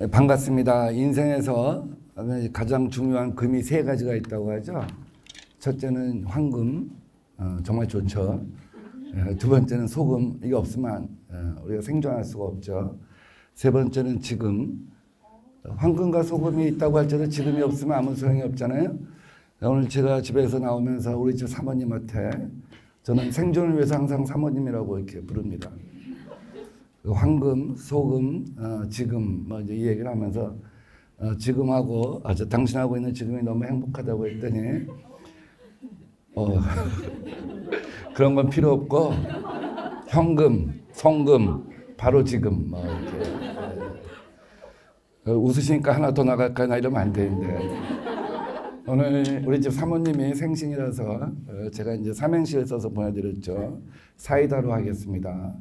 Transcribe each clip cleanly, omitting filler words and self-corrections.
네, 반갑습니다. 인생에서 가장 중요한 금이 세 가지가 있다고 하죠. 첫째는 황금, 정말 좋죠. 두 번째는 소금, 이게 없으면 우리가 생존할 수가 없죠. 세 번째는 지금, 황금과 소금이 있다고 할지라도 지금이 없으면 아무 소용이 없잖아요. 오늘 제가 집에서 나오면서 우리 집 사모님한테 저는 생존을 위해서 항상 사모님이라고 이렇게 부릅니다. 황금, 소금, 지금 뭐 이제 이 얘기를 하면서 지금하고 당신하고 있는 지금이 너무 행복하다고 했더니 그런 건 필요 없고 현금, 성금, 바로 지금 뭐 이렇게 웃으시니까 하나 더 나갈까 나 이러면 안 되는데 오늘 우리 집 사모님이 생신이라서 제가 이제 삼행시를 써서 보내드렸죠. 사이다로 하겠습니다.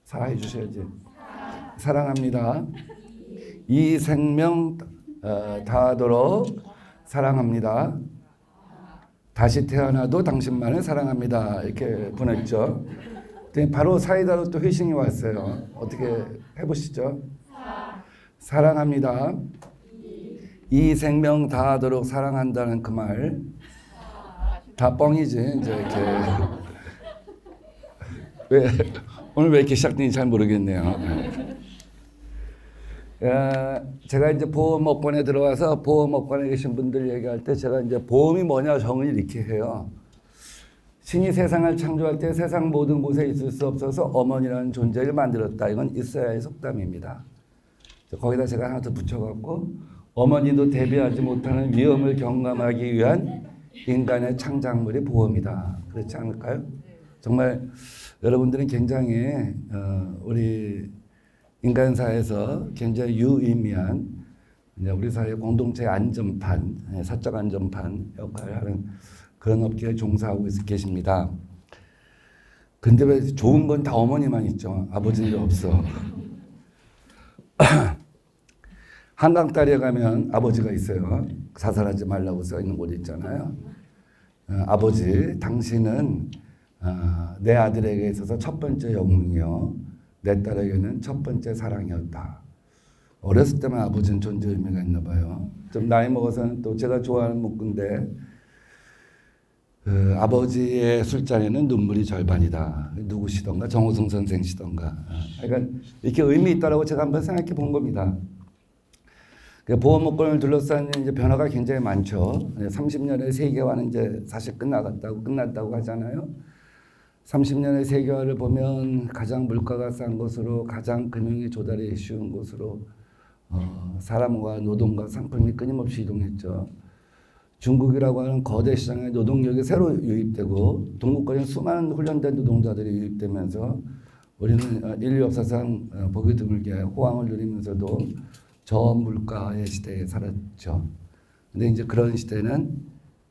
사해 주셔야지. 사랑합니다. 이 생명 다하도록 사랑합니다. 다시 태어나도 당신만을 사랑합니다. 이렇게 보냈죠. 바로 사이다로 또 회신이 왔어요. 어떻게 해보시죠? 사랑합니다. 이 생명 다하도록 사랑한다는 그 말 다 뻥이지. 이제 이렇게 왜 오늘 왜 이렇게 시작된지 잘 모르겠네요. 제가 이제 보험업권에 들어와서 보험업권에 계신 분들 얘기할 때 제가 이제 보험이 뭐냐 정을 이렇게 해요. 신이 세상을 창조할 때 세상 모든 곳에 있을 수 없어서 어머니라는 존재를 만들었다. 이건 이사야의 속담입니다. 거기다 제가 하나 더 붙여갖고 어머니도 대비하지 못하는 위험을 경감하기 위한 인간의 창작물이 보험이다. 그렇지 않을까요? 정말 여러분들은 굉장히 우리 인간사에서 굉장히 유의미한 우리 사회 공동체 안전판, 사적 안전판 역할을 하는 그런 업계에 종사하고 계십니다. 근데 왜 좋은 건 다 어머니만 있죠? 아버지는 없어. 한강 다리에 가면 아버지가 있어요. 자살하지 말라고 써 있는 곳 있잖아요. 아버지, 당신은 내 아들에게 있어서 첫 번째 영웅이요. 내 딸에게는 첫 번째 사랑이었다. 어렸을 때만 아버지는 존재 의미가 있나 봐요. 좀 나이 먹어서는 또 제가 좋아하는 문구인데 아버지의 술잔에는 눈물이 절반이다. 누구시던가 정호승 선생시던가. 그러니까 이렇게 의미 있다라고 제가 한번 생각해 본 겁니다. 보험업권을 둘러싼 이제 변화가 굉장히 많죠. 30년의 세계화는 이제 사실 끝났다고 하잖아요. 30년의 세계화를 보면 가장 물가가 싼 곳으로 가장 금융이 조달이 쉬운 곳으로 사람과 노동과 상품이 끊임없이 이동했죠. 중국이라고 하는 거대 시장에 노동력이 새로 유입되고 동국권에 수많은 훈련된 노동자들이 유입되면서 우리는 인류 역사상 보기 드물게 호황을 누리면서도 저물가의 시대에 살았죠. 근데 이제 그런 시대는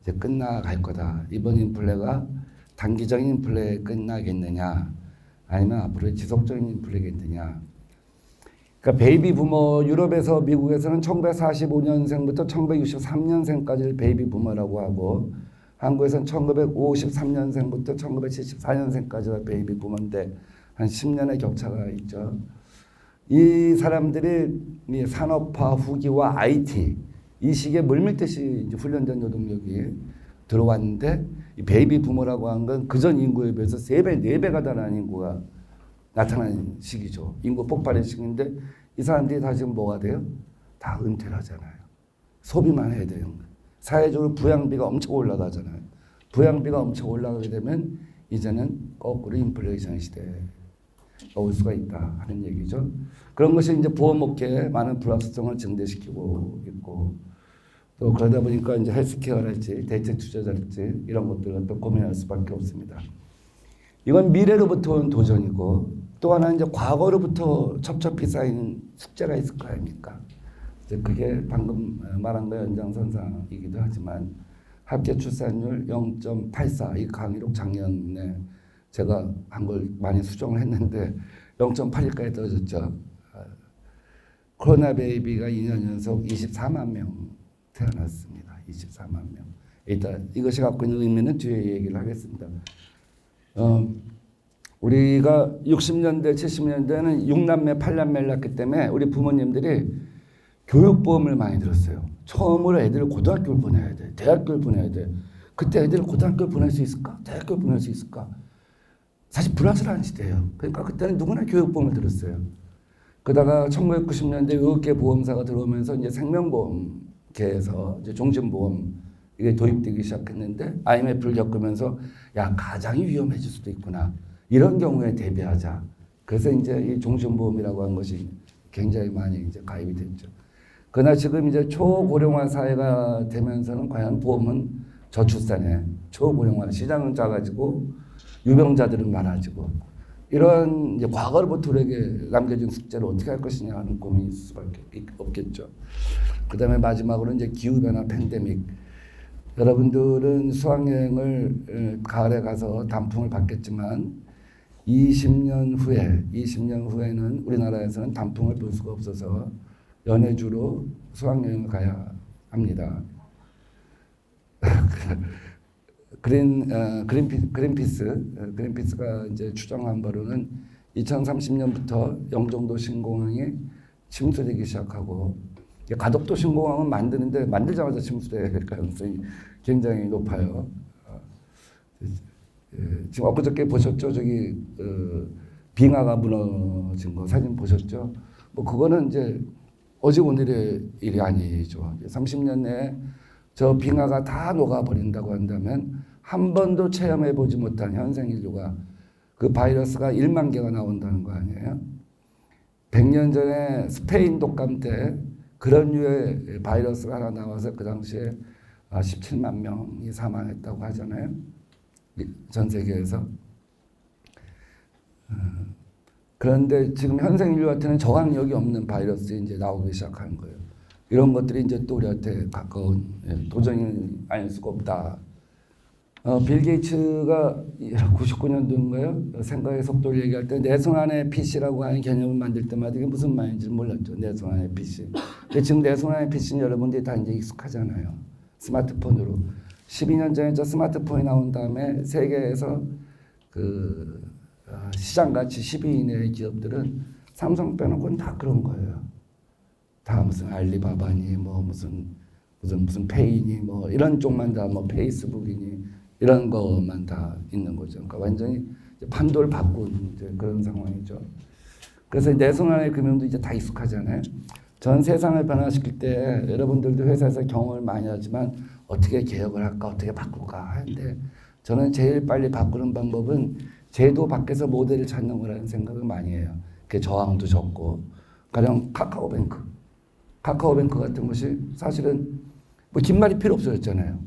이제 끝나갈 거다. 이번 인플레가 단기적인 인플레에 끝나겠느냐, 아니면 앞으로 지속적인 인플레겠느냐. 그러니까 베이비 부머, 유럽에서 미국에서는 1945년생부터 1963년생까지를 베이비 부머라고 하고, 한국에서는 1953년생부터 1974년생까지가 베이비 부머인데 한 10년의 격차가 있죠. 이 사람들이 산업화 후기와 IT 이 시기에 물밀듯이 이제 훈련된 노동력이 들어왔는데 이 베이비 부머라고 하는 건 그전 인구에 비해서 3배, 4배가 달하는 인구가 나타나는 시기죠. 인구 폭발의 시기인데 이 사람들이 다 지금 뭐가 돼요? 다 은퇴를 하잖아요. 소비만 해야 돼요. 사회적으로 부양비가 엄청 올라가잖아요. 부양비가 엄청 올라가게 되면 이제는 거꾸로 인플레이션 시대에 올 수가 있다 하는 얘기죠. 그런 것이 이제 보험업계에 많은 불확실성을 증대시키고 있고 또 그러다 보니까 이제 헬스케어랄지 대책 투자자랄지 이런 것들을 또 고민할 수밖에 없습니다. 이건 미래로부터 온 도전이고 또 하나는 이제 과거로부터 첩첩히 쌓인 숙제가 있을 거 아닙니까? 이제 그게 방금 말한 거 연장선상이기도 하지만 합계 출산율 0.84 이 강의록 작년에 제가 한 걸 많이 수정을 했는데 0.81까지 떨어졌죠. 코로나 베이비가 2년 연속 24만 명 태어났습니다. 24만 명. 일단 이것이 갖고 있는 의미는 뒤에 얘기를 하겠습니다. 우리가 60년대, 70년대는 6남매, 8남매를 낳기 때문에 우리 부모님들이 교육보험을 많이 들었어요. 처음으로 애들을 고등학교를 보내야 돼. 대학교를 보내야 돼. 그때 애들을 고등학교를 보낼 수 있을까? 대학교를 보낼 수 있을까? 사실 불확실한 시대예요. 그러니까 그때는 누구나 교육보험을 들었어요. 그러다가 1990년대 의학계 보험사가 들어오면서 이제 생명보험계에서 이제 종신보험 이게 도입되기 시작했는데 IMF를 겪으면서 야 가장이 위험해질 수도 있구나 이런 경우에 대비하자. 그래서 이제 이 종신보험이라고 하는 것이 굉장히 많이 이제 가입이 됐죠. 그러나 지금 이제 초고령화 사회가 되면서는 과연 보험은 저출산에 초고령화 시장은 작아지고 유병자들은 많아지고 이런 이제 과거로부터 우리에게 남겨진 숙제를 어떻게 할 것이냐 하는 고민이 있을 수밖에 없겠죠. 그다음에 마지막으로 이제 기후 변화 팬데믹. 여러분들은 수학여행을 가을에 가서 단풍을 봤겠지만 20년 후에는 우리나라에서는 단풍을 볼 수가 없어서 연해주로 수학여행을 가야 합니다. 그린피스가 이제 추정한 바로는 2030년부터 영종도 신공항이 침수되기 시작하고 가덕도 신공항은 만들자마자 침수될 가능성이 굉장히 높아요. 지금 엊그저께 보셨죠? 저기 빙하가 무너진 거 사진 보셨죠? 뭐 그거는 이제 어제 오늘의 일이 아니죠. 30년 내에 저 빙하가 다 녹아버린다고 한다면 한 번도 체험해보지 못한 현생 인류가 그 바이러스가 1만 개가 나온다는 거 아니에요? 100년 전에 스페인 독감 때 그런 류의 바이러스가 하나 나와서 그 당시에 17만 명이 사망했다고 하잖아요. 전 세계에서. 그런데 지금 현생 인류한테는 저항력이 없는 바이러스가 이제 나오기 시작하는 거예요. 이런 것들이 이제 또 우리한테 가까운 도전이 아닐 수가 없다. 빌 게이츠가 99년도인가요? 생각의 속도를 얘기할 때 내손안의 PC라고 하는 개념을 만들 때마다 이게 무슨 말인지 몰랐죠. 내손안의 PC. 근데 지금 내손안의 PC는 여러분들이 다 이제 익숙하잖아요. 스마트폰으로. 12년 전에 저 스마트폰이 나온 다음에 세계에서 그 시장 가치 10위 이내의 기업들은 삼성 빼놓고는 다 그런 거예요. 다 무슨 알리바바니 뭐 무슨 페이니 뭐 이런 쪽만 다 뭐 페이스북이니 이런 것만 다 있는 거죠. 그러니까 완전히 판도를 바꾼 이제 그런 상황이죠. 그래서 내손안의 금융도 이제 다 익숙하잖아요. 전 세상을 변화시킬 때 여러분들도 회사에서 경험을 많이 하지만 어떻게 개혁을 할까, 어떻게 바꿀까 하는데 저는 제일 빨리 바꾸는 방법은 제도 밖에서 모델을 찾는 거라는 생각을 많이 해요. 그 저항도 적고 가령 카카오뱅크 같은 것이 사실은 뭐 긴 말이 필요 없어졌잖아요.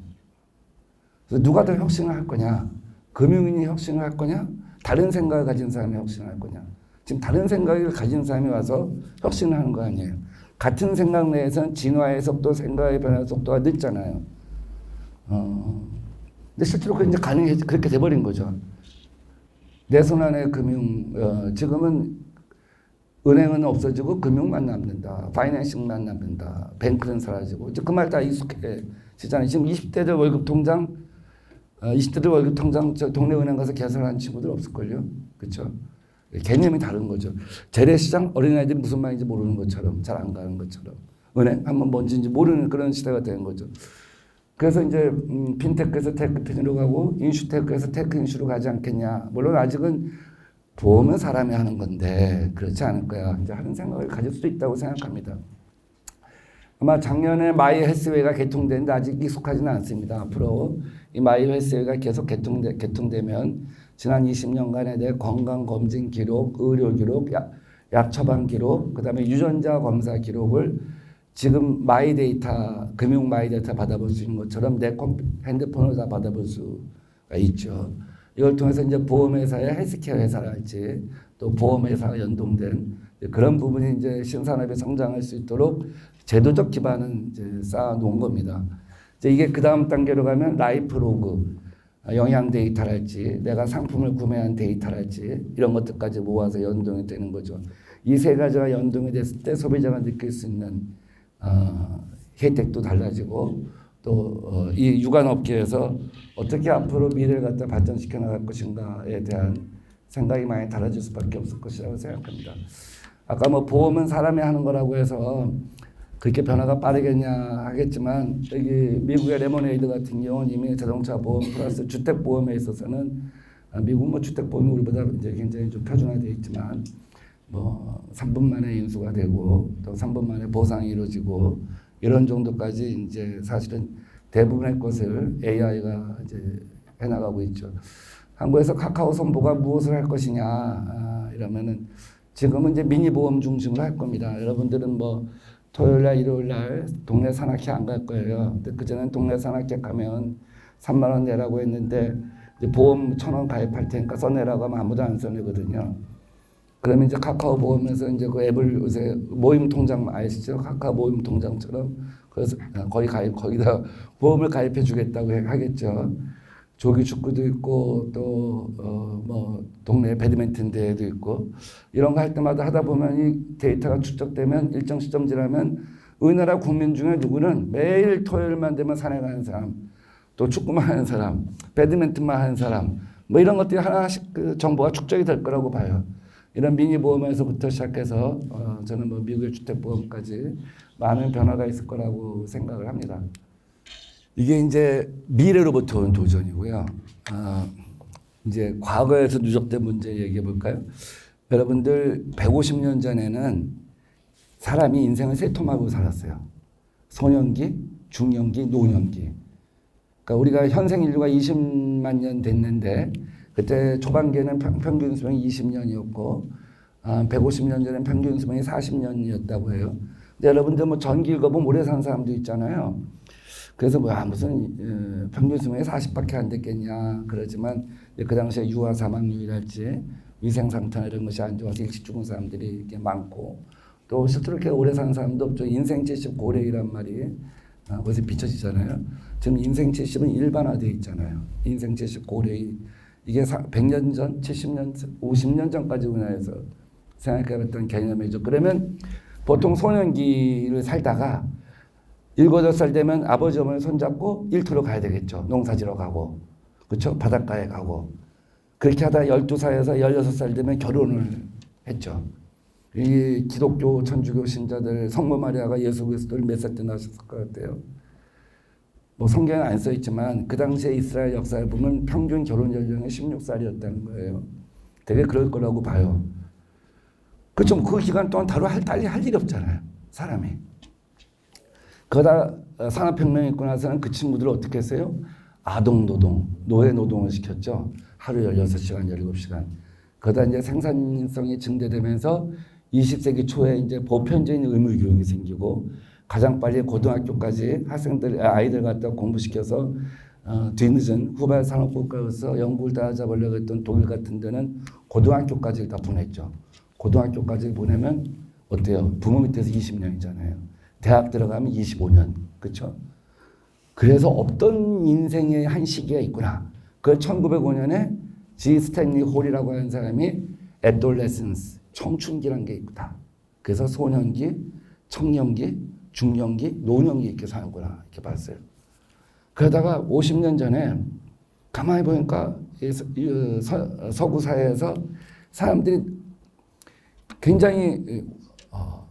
그래서 누가 더 혁신을 할 거냐? 금융인이 혁신을 할 거냐? 다른 생각을 가진 사람이 혁신을 할 거냐? 지금 다른 생각을 가진 사람이 와서 혁신을 하는 거 아니에요. 같은 생각 내에서는 진화의 속도, 생각의 변화 속도가 늦잖아요. 근데 실제로 그렇게 돼버린 거죠. 내손안의 금융, 지금은 은행은 없어지고 금융만 남는다. 파이낸싱만 남는다. 뱅크는 사라지고. 그 말 다 익숙해지잖아요. 지금 20대들 월급 통장 저 동네 은행 가서 계산하는 친구들 없을걸요. 그렇죠? 개념이 다른 거죠. 재래시장 어린아이들이 무슨 말인지 모르는 것처럼 잘 안 가는 것처럼 은행 한번 뭔지 모르는 그런 시대가 된 거죠. 그래서 이제 핀테크에서 테크핀으로 가고 인슈테크에서 테크인슈로 가지 않겠냐. 물론 아직은 보험은 사람이 하는 건데 그렇지 않을 거야. 이제 하는 생각을 가질 수도 있다고 생각합니다. 아마 작년에 마이 헬스웨이가 개통됐는데 아직 익숙하지는 않습니다. 앞으로 이 마이 헬스웨이가 계속 개통되면 지난 20년간의 내 건강검진 기록, 의료 기록, 약 처방 기록, 그 다음에 유전자 검사 기록을 지금 마이 데이터, 금융 마이 데이터 받아볼 수 있는 것처럼 내 핸드폰으로 다 받아볼 수가 있죠. 이걸 통해서 이제 보험회사의 헬스케어 회사랄지 또 보험회사가 연동된 그런 부분이 이제 신산업이 성장할 수 있도록 제도적 기반은 이제 쌓아놓은 겁니다. 이제 이게 그 다음 단계로 가면 라이프 로그, 영양 데이터랄지 내가 상품을 구매한 데이터랄지 이런 것들까지 모아서 연동이 되는 거죠. 이 세 가지가 연동이 됐을 때 소비자가 느낄 수 있는 혜택도 달라지고 또 이 유관업계에서 어떻게 앞으로 미래를 갖다 발전시켜 나갈 것인가에 대한 생각이 많이 달라질 수밖에 없을 것이라고 생각합니다. 아까 뭐 보험은 사람이 하는 거라고 해서 그렇게 변화가 빠르겠냐 하겠지만 여기 미국의 레모네이드 같은 경우는 이미 자동차 보험 플러스 주택 보험에 있어서는 미국 뭐 주택 보험이 우리보다 이제 굉장히 좀 표준화되어 있지만 뭐 3분 만에 인수가 되고 또 3분 만에 보상이 이루어지고 이런 정도까지 이제 사실은 대부분의 것을 AI가 이제 해나가고 있죠. 한국에서 카카오 선보가 무엇을 할 것이냐 이러면은 지금은 이제 미니 보험 중심으로 할 겁니다. 여러분들은 뭐 토요일 날 일요일 날 동네 산악회 안 갈 거예요. 근데 그전엔 동네 산악회 가면 3만 원 내라고 했는데 이제 보험 1,000원 가입할 테니까 써내라고 하면 아무도 안 써내거든요. 그러면 이제 카카오 보험에서 이제 그 앱을 요새 모임 통장 아시죠? 카카오 모임 통장처럼 그래서 거기다 보험을 가입해 주겠다고 하겠죠. 조기 축구도 있고 또 뭐 동네 배드민턴 대회도 있고 이런 거 할 때마다 하다 보면 이 데이터가 축적되면 일정 시점 지나면 우리나라 국민 중에 누구는 매일 토요일만 되면 산에 가는 사람, 또 축구만 하는 사람, 배드민턴만 하는 사람, 뭐 이런 것들이 하나씩 그 정보가 축적이 될 거라고 봐요. 이런 미니 보험에서부터 시작해서 저는 뭐 미국의 주택 보험까지 많은 변화가 있을 거라고 생각을 합니다. 이게 이제 미래로부터 온 도전이고요. 이제 과거에서 누적된 문제 얘기해 볼까요? 여러분들 150년 전에는 사람이 인생을 세 토막으로 살았어요. 소년기, 중년기, 노년기. 그러니까 우리가 현생 인류가 20만 년 됐는데 그때 초반기에는 평균 수명이 20년이었고 150년 전에는 평균 수명이 40년이었다고 해요. 근데 여러분들 뭐 전기 읽어보면 오래 산 사람도 있잖아요. 그래서 무슨 평균 수명이 40밖에 안 됐겠냐 그러지만 그 당시에 유아 사망률이랄지 위생 상태나 이런 것이 안 좋아서 일찍 죽은 사람들이 이렇게 많고 또 실제로 이렇게 오래 사는 사람도 없죠. 인생 70 고齢이란 말이 거기서 비춰지잖아요. 지금 인생 70은 일반화되어 있잖아요. 인생 70 고齢 이게 100년 전, 70년, 50년 전까지 우리나라에서 생각해봤던 개념이죠. 그러면 보통 소년기를 살다가 7, 8살 되면 아버지 어머니 손잡고 일터로 가야 되겠죠. 농사지러 가고 그렇죠? 바닷가에 가고 그렇게 하다 12살에서 16살 되면 결혼을 했죠. 이 기독교 천주교 신자들 성모 마리아가 예수 그리스도를 몇 살 때 낳으셨을 것 같아요. 뭐 성경에 안 써 있지만 그 당시에 이스라엘 역사를 보면 평균 결혼 연령이 16살이었다는 거예요. 되게 그럴 거라고 봐요. 그렇죠. 그 기간 동안 달리 할 일이 없잖아요. 사람이. 그러다 산업혁명이 있고 나서는 그 친구들을 어떻게 했어요? 아동노동, 노예노동을 시켰죠. 하루 16시간, 17시간. 그러다 이제 생산성이 증대되면서 20세기 초에 이제 보편적인 의무교육이 생기고 가장 빨리 고등학교까지 아이들 갖다 공부시켜서 뒤늦은 후발 산업국가로서 연구를 따라잡으려고 했던 독일 같은 데는 고등학교까지 다 보냈죠. 고등학교까지 보내면 어때요? 부모 밑에서 20년이잖아요. 대학 들어가면 25년. 그렇죠? 그래서 없던 인생의 한 시기가 있구나. 그 1905년에 G. 스탠리 홀이라고 하는 사람이 adolescence, 청춘기란 게 있다. 그래서 소년기, 청년기, 중년기, 노년기 이렇게 사는구나 이렇게 봤어요. 그러다가 50년 전에 가만히 보니까 서구 사회에서 사람들이 굉장히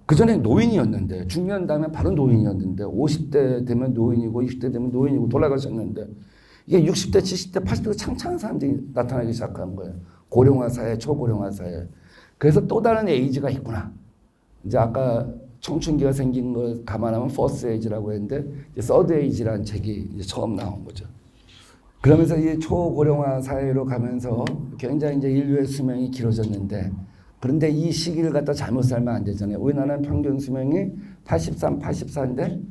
그전에 노인이었는데 중년 다음에 바로 노인이었는데 50대 되면 노인이고 60대 되면 노인이고 돌아가셨는데 이게 60대, 70대, 80대 창창한 사람들이 나타나기 시작한 거예요. 고령화 사회, 초고령화 사회. 그래서 또 다른 에이지가 있구나. 이제 아까 청춘기가 생긴 걸 감안하면 퍼스트 에이지라고 했는데 이제 서드 에이지라는 책이 이제 처음 나온 거죠. 그러면서 이 초고령화 사회로 가면서 굉장히 이제 인류의 수명이 길어졌는데 그런데 이 시기를 갖다 잘못 살면 안 되잖아요. 우리나라는 평균 수명이 83, 84인데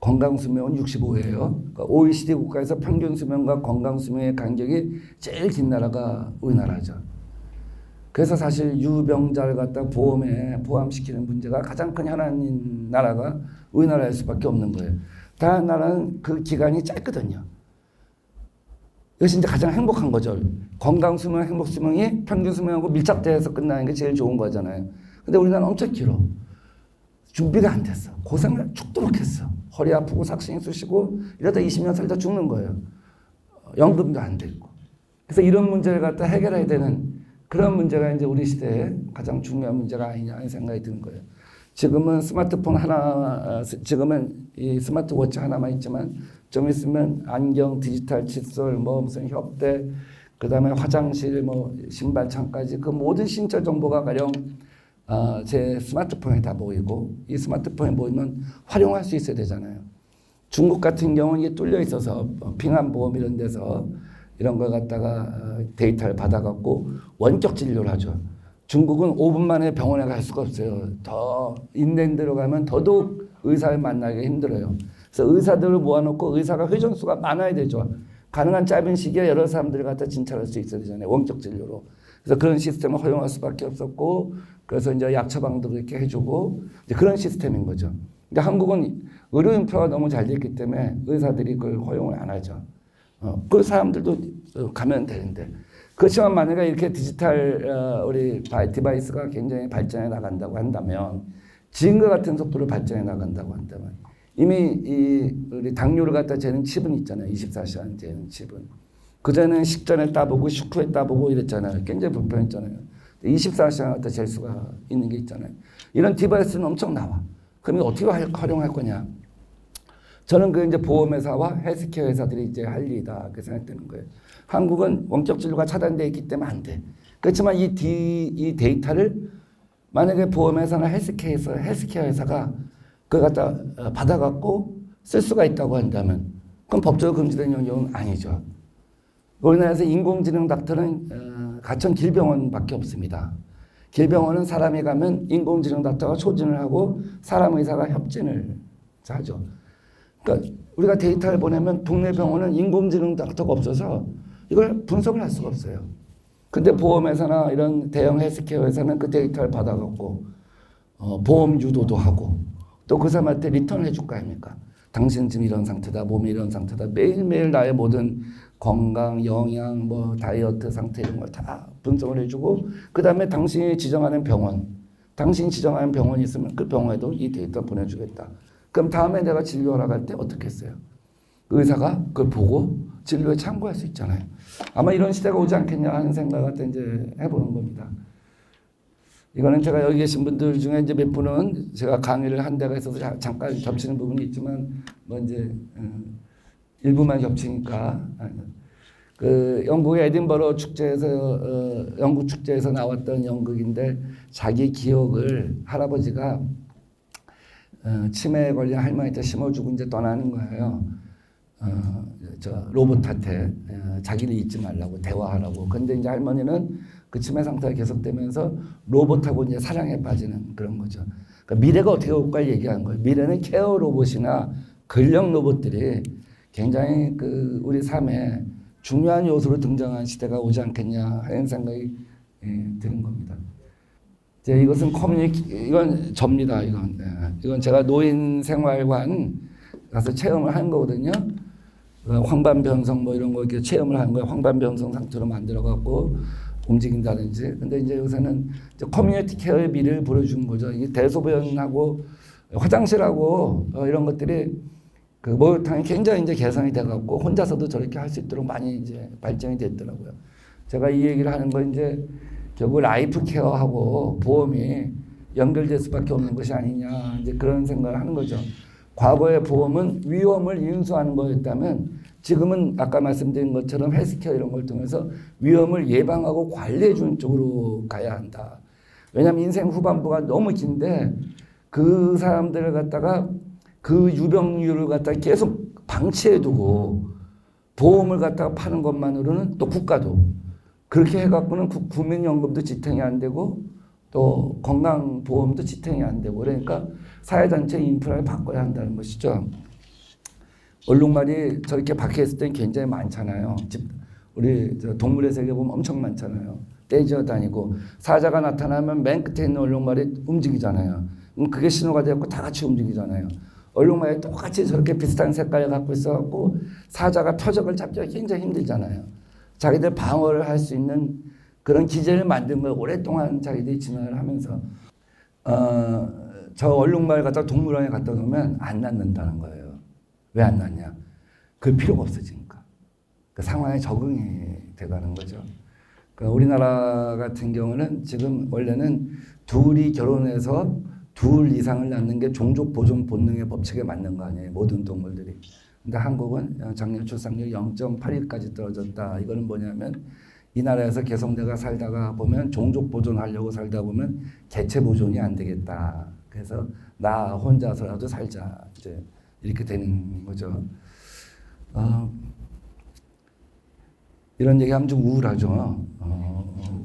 건강 수명은 65예요. 그러니까 OECD 국가에서 평균 수명과 건강 수명의 간격이 제일 긴 나라가 우리나라죠. 그래서 사실 유병자를 갖다 보험에 포함시키는 문제가 가장 큰 하나인 나라가 우리나라일 수밖에 없는 거예요. 다른 나라는 그 기간이 짧거든요. 이것이 이제 가장 행복한 거죠. 건강 수명, 행복 수명이 평균 수명하고 밀착돼서 끝나는 게 제일 좋은 거잖아요. 근데 우리나라는 엄청 길어. 준비가 안 됐어. 고생을 죽도록 했어. 허리 아프고 삭신이 쑤시고 이러다 20년 살다 죽는 거예요. 연금도 안 돼 있고. 그래서 이런 문제를 갖다 해결해야 되는 그런 문제가 이제 우리 시대에 가장 중요한 문제가 아니냐 하는 생각이 드는 거예요. 지금은 스마트폰 하나, 지금은 이 스마트워치 하나만 있지만 좀 있으면 안경, 디지털 칫솔, 뭐 무슨 협대, 그다음에 화장실, 뭐 신발장까지 그 모든 신체 정보가 가령 제 스마트폰에 다 모이고 이 스마트폰에 모이면 활용할 수 있어야 되잖아요. 중국 같은 경우는 이게 뚫려 있어서 핑안보험 이런 데서 이런 걸 갖다가 데이터를 받아갖고 원격 진료를 하죠. 중국은 5분 만에 병원에 갈 수가 없어요. 더 인랜드로 가면 더더욱 의사를 만나기 힘들어요. 그래서 의사들을 모아놓고 의사가 회전수가 많아야 되죠. 가능한 짧은 시기에 여러 사람들을 갖다 진찰할 수 있어야 되잖아요. 원격 진료로. 그래서 그런 시스템을 허용할 수밖에 없었고, 그래서 이제 약 처방도 이렇게 해주고, 이제 그런 시스템인 거죠. 근데 한국은 의료 인프라가 너무 잘 됐기 때문에 의사들이 그걸 허용을 안 하죠. 그 사람들도 가면 되는데. 그렇지만 만약에 이렇게 디지털 우리 디바이스가 굉장히 발전해 나간다고 한다면, 지금과 같은 속도로 발전해 나간다고 한다면, 이미 우리 당뇨를 갖다 재는 칩은 있잖아요. 24시간 재는 칩은. 그전에는 식전에 따보고 식후에 따보고 이랬잖아요. 굉장히 불편했잖아요. 24시간 갖다 잴 수가 있는 게 있잖아요. 이런 디바이스는 엄청 나와. 그럼 어떻게 활용할 거냐? 저는 그 이제 보험회사와 헬스케어 회사들이 이제 할 일이다. 그렇게 생각되는 거예요. 한국은 원격 진료가 차단되어 있기 때문에 안 돼. 그렇지만 이 데이터를 만약에 보험회사나 헬스케어 회사가 그걸 갖다 받아갖고 쓸 수가 있다고 한다면 그건 법적으로 금지된 영역은 아니죠. 우리나라에서 인공지능 닥터는 가천 길병원밖에 없습니다. 길병원은 사람이 가면 인공지능 닥터가 초진을 하고 사람 의사가 협진을 하죠. 그러니까 우리가 데이터를 보내면 동네 병원은 인공지능 닥터가 없어서 이걸 분석을 할 수가 없어요. 근데 보험회사나 이런 대형 헬스케어 회사는 그 데이터를 받아갖고 보험 유도도 하고 또 그 사람한테 리턴을 해줄 거 아닙니까? 당신 지금 이런 상태다, 몸이 이런 상태다. 매일매일 나의 모든 건강, 영양, 뭐 다이어트 상태 이런 걸 다 분석을 해주고 그 다음에 당신이 지정하는 병원이 있으면 그 병원에도 이 데이터 보내주겠다. 그럼 다음에 내가 진료하러 갈 때 어떻게 했어요? 의사가 그걸 보고 진료에 참고할 수 있잖아요. 아마 이런 시대가 오지 않겠냐 하는 생각을 이제 해보는 겁니다. 이거는 제가 여기 계신 분들 중에 이제 몇 분은 제가 강의를 한 데가 있어서 잠깐 겹치는 부분이 있지만 뭐 이제 일부만 겹치니까 그 영국의 에딘버러 축제에서 영국 축제에서 나왔던 연극인데 자기 기억을 할아버지가 치매에 걸린 할머니한테 심어주고 이제 떠나는 거예요. 저 로봇한테 자기를 잊지 말라고 대화하라고. 근데 이제 할머니는 그 치매 상태가 계속되면서 로봇하고 이제 사랑에 빠지는 그런 거죠. 그러니까 미래가 어떻게 올까 얘기하는 거예요. 미래는 케어 로봇이나 근력 로봇들이 굉장히 그 우리 삶에 중요한 요소로 등장한 시대가 오지 않겠냐 하는 생각이 드는 겁니다. 이제 이것은 이건 접니다. 이건 제가 노인 생활관 가서 체험을 한 거거든요. 황반변성 뭐 이런 거 이렇게 체험을 하는 거예요. 황반변성 상태로 만들어 갖고 움직인다든지. 근데 이제 요새는 이제 커뮤니티 케어의 미래를 보여주는 거죠. 이게 대소변하고 화장실하고 이런 것들이 그 목욕탕이 굉장히 이제 개선이 돼 갖고 혼자서도 저렇게 할 수 있도록 많이 이제 발전이 됐더라고요. 제가 이 얘기를 하는 건 이제 결국 라이프 케어하고 보험이 연결될 수밖에 없는 것이 아니냐 이제 그런 생각을 하는 거죠. 과거의 보험은 위험을 인수하는 거였다면 지금은 아까 말씀드린 것처럼 헬스케어 이런 걸 통해서 위험을 예방하고 관리해 주는 쪽으로 가야 한다. 왜냐하면 인생 후반부가 너무 긴데 그 사람들을 갖다가 그 유병률을 갖다가 계속 방치해 두고 보험을 갖다가 파는 것만으로는 또 국가도 그렇게 해갖고는 국민연금도 지탱이 안 되고 또 건강보험도 지탱이 안 되고 그러니까 사회단체 인프라를 바꿔야 한다는 것이죠. 얼룩말이 저렇게 박혀 있을 땐 굉장히 많잖아요. 우리 동물의 세계 보면 엄청 많잖아요. 떼지어 다니고 사자가 나타나면 맨 끝에 있는 얼룩말이 움직이잖아요. 그게 신호가 되고 다 같이 움직이잖아요. 얼룩말이 똑같이 저렇게 비슷한 색깔을 갖고 있어갖고 사자가 표적을 잡기가 굉장히 힘들잖아요. 자기들 방어를 할 수 있는 그런 기제를 만든 걸 오랫동안 자기들이 진화를 하면서 저 얼룩말 갖다 동물원에 갖다 놓으면 안 낳는다는 거예요. 왜 안 낳냐? 그 필요가 없어지니까. 그 상황에 적응이 돼가는 거죠. 그러니까 우리나라 같은 경우는 지금 원래는 둘이 결혼해서 둘 이상을 낳는 게 종족 보존 본능의 법칙에 맞는 거 아니에요. 모든 동물들이. 근데 한국은 작년 출산율 0.81까지 떨어졌다. 이거는 뭐냐면 이 나라에서 계속 내가 살다가 보면 종족 보존하려고 살다 보면 개체 보존이 안 되겠다. 그래서 나 혼자서라도 살자. 이제 이렇게 되는 거죠. 이런 얘기하면 좀 우울하죠.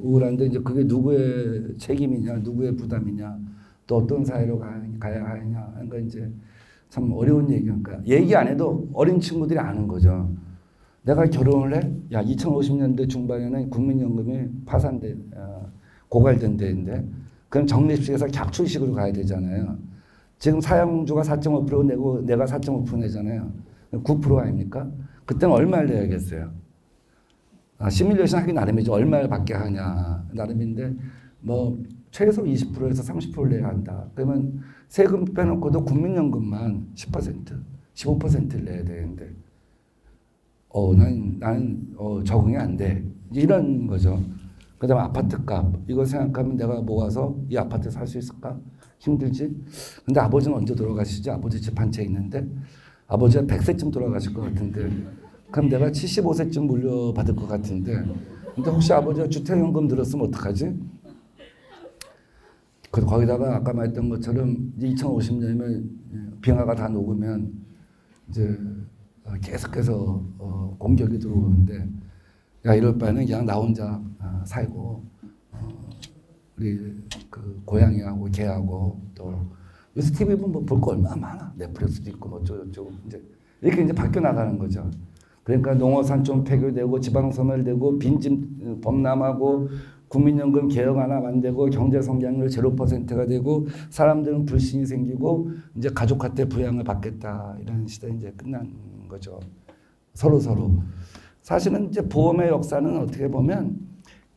우울한데 이제 그게 누구의 책임이냐, 누구의 부담이냐, 또 어떤 사회로 가야 하느냐 하는 건 이제 참 어려운 얘기니까 얘기 안 해도 어린 친구들이 아는 거죠. 내가 결혼을 해? 야, 2050년대 중반에는 국민연금이 고갈된 데인데 그럼 적립식에서 격출식으로 가야 되잖아요. 지금 사용주가 4.5% 내고 내가 4.5% 내잖아요. 9% 아닙니까? 그때는 얼마를 내야겠어요? 시뮬레이션 하기 나름이죠. 얼마를 받게 하냐 나름인데 뭐 최소 20%에서 30%를 내야 한다. 그러면 세금 빼놓고도 국민연금만 10%, 15%를 내야 되는데 나는 적응이 안 돼. 이런 거죠. 그 다음에 아파트값. 이거 생각하면 내가 모아서 이 아파트 살 수 있을까? 힘들지? 근데 아버지는 언제 돌아가시지? 아버지 집 한 채 있는데 아버지가 100세쯤 돌아가실 것 같은데 그럼 내가 75세쯤 물려받을 것 같은데 근데 혹시 아버지가 주택연금 들었으면 어떡하지? 거기다가 아까 말했던 것처럼 2050년이면 빙하가 다 녹으면 이제 계속해서 공격이 들어오는데 야 이럴 바에는 그냥 나 혼자 살고 우리 그 고양이하고 개하고 또 요새 TV 보면 뭐 볼 거 얼마나 많아. 넷플릭스도 있고 뭐 어쩌고 이제 이렇게 이제 바뀌어 나가는 거죠. 그러니까 농어산 좀 폐교되고 지방소멸되고 빈집 범람하고 국민연금 개혁 하나 만들고 경제 성장률 0%가 되고 사람들은 불신이 생기고 이제 가족한테 부양을 받겠다 이런 시대 이제 끝난 거죠. 서로. 사실은 이제 보험의 역사는 어떻게 보면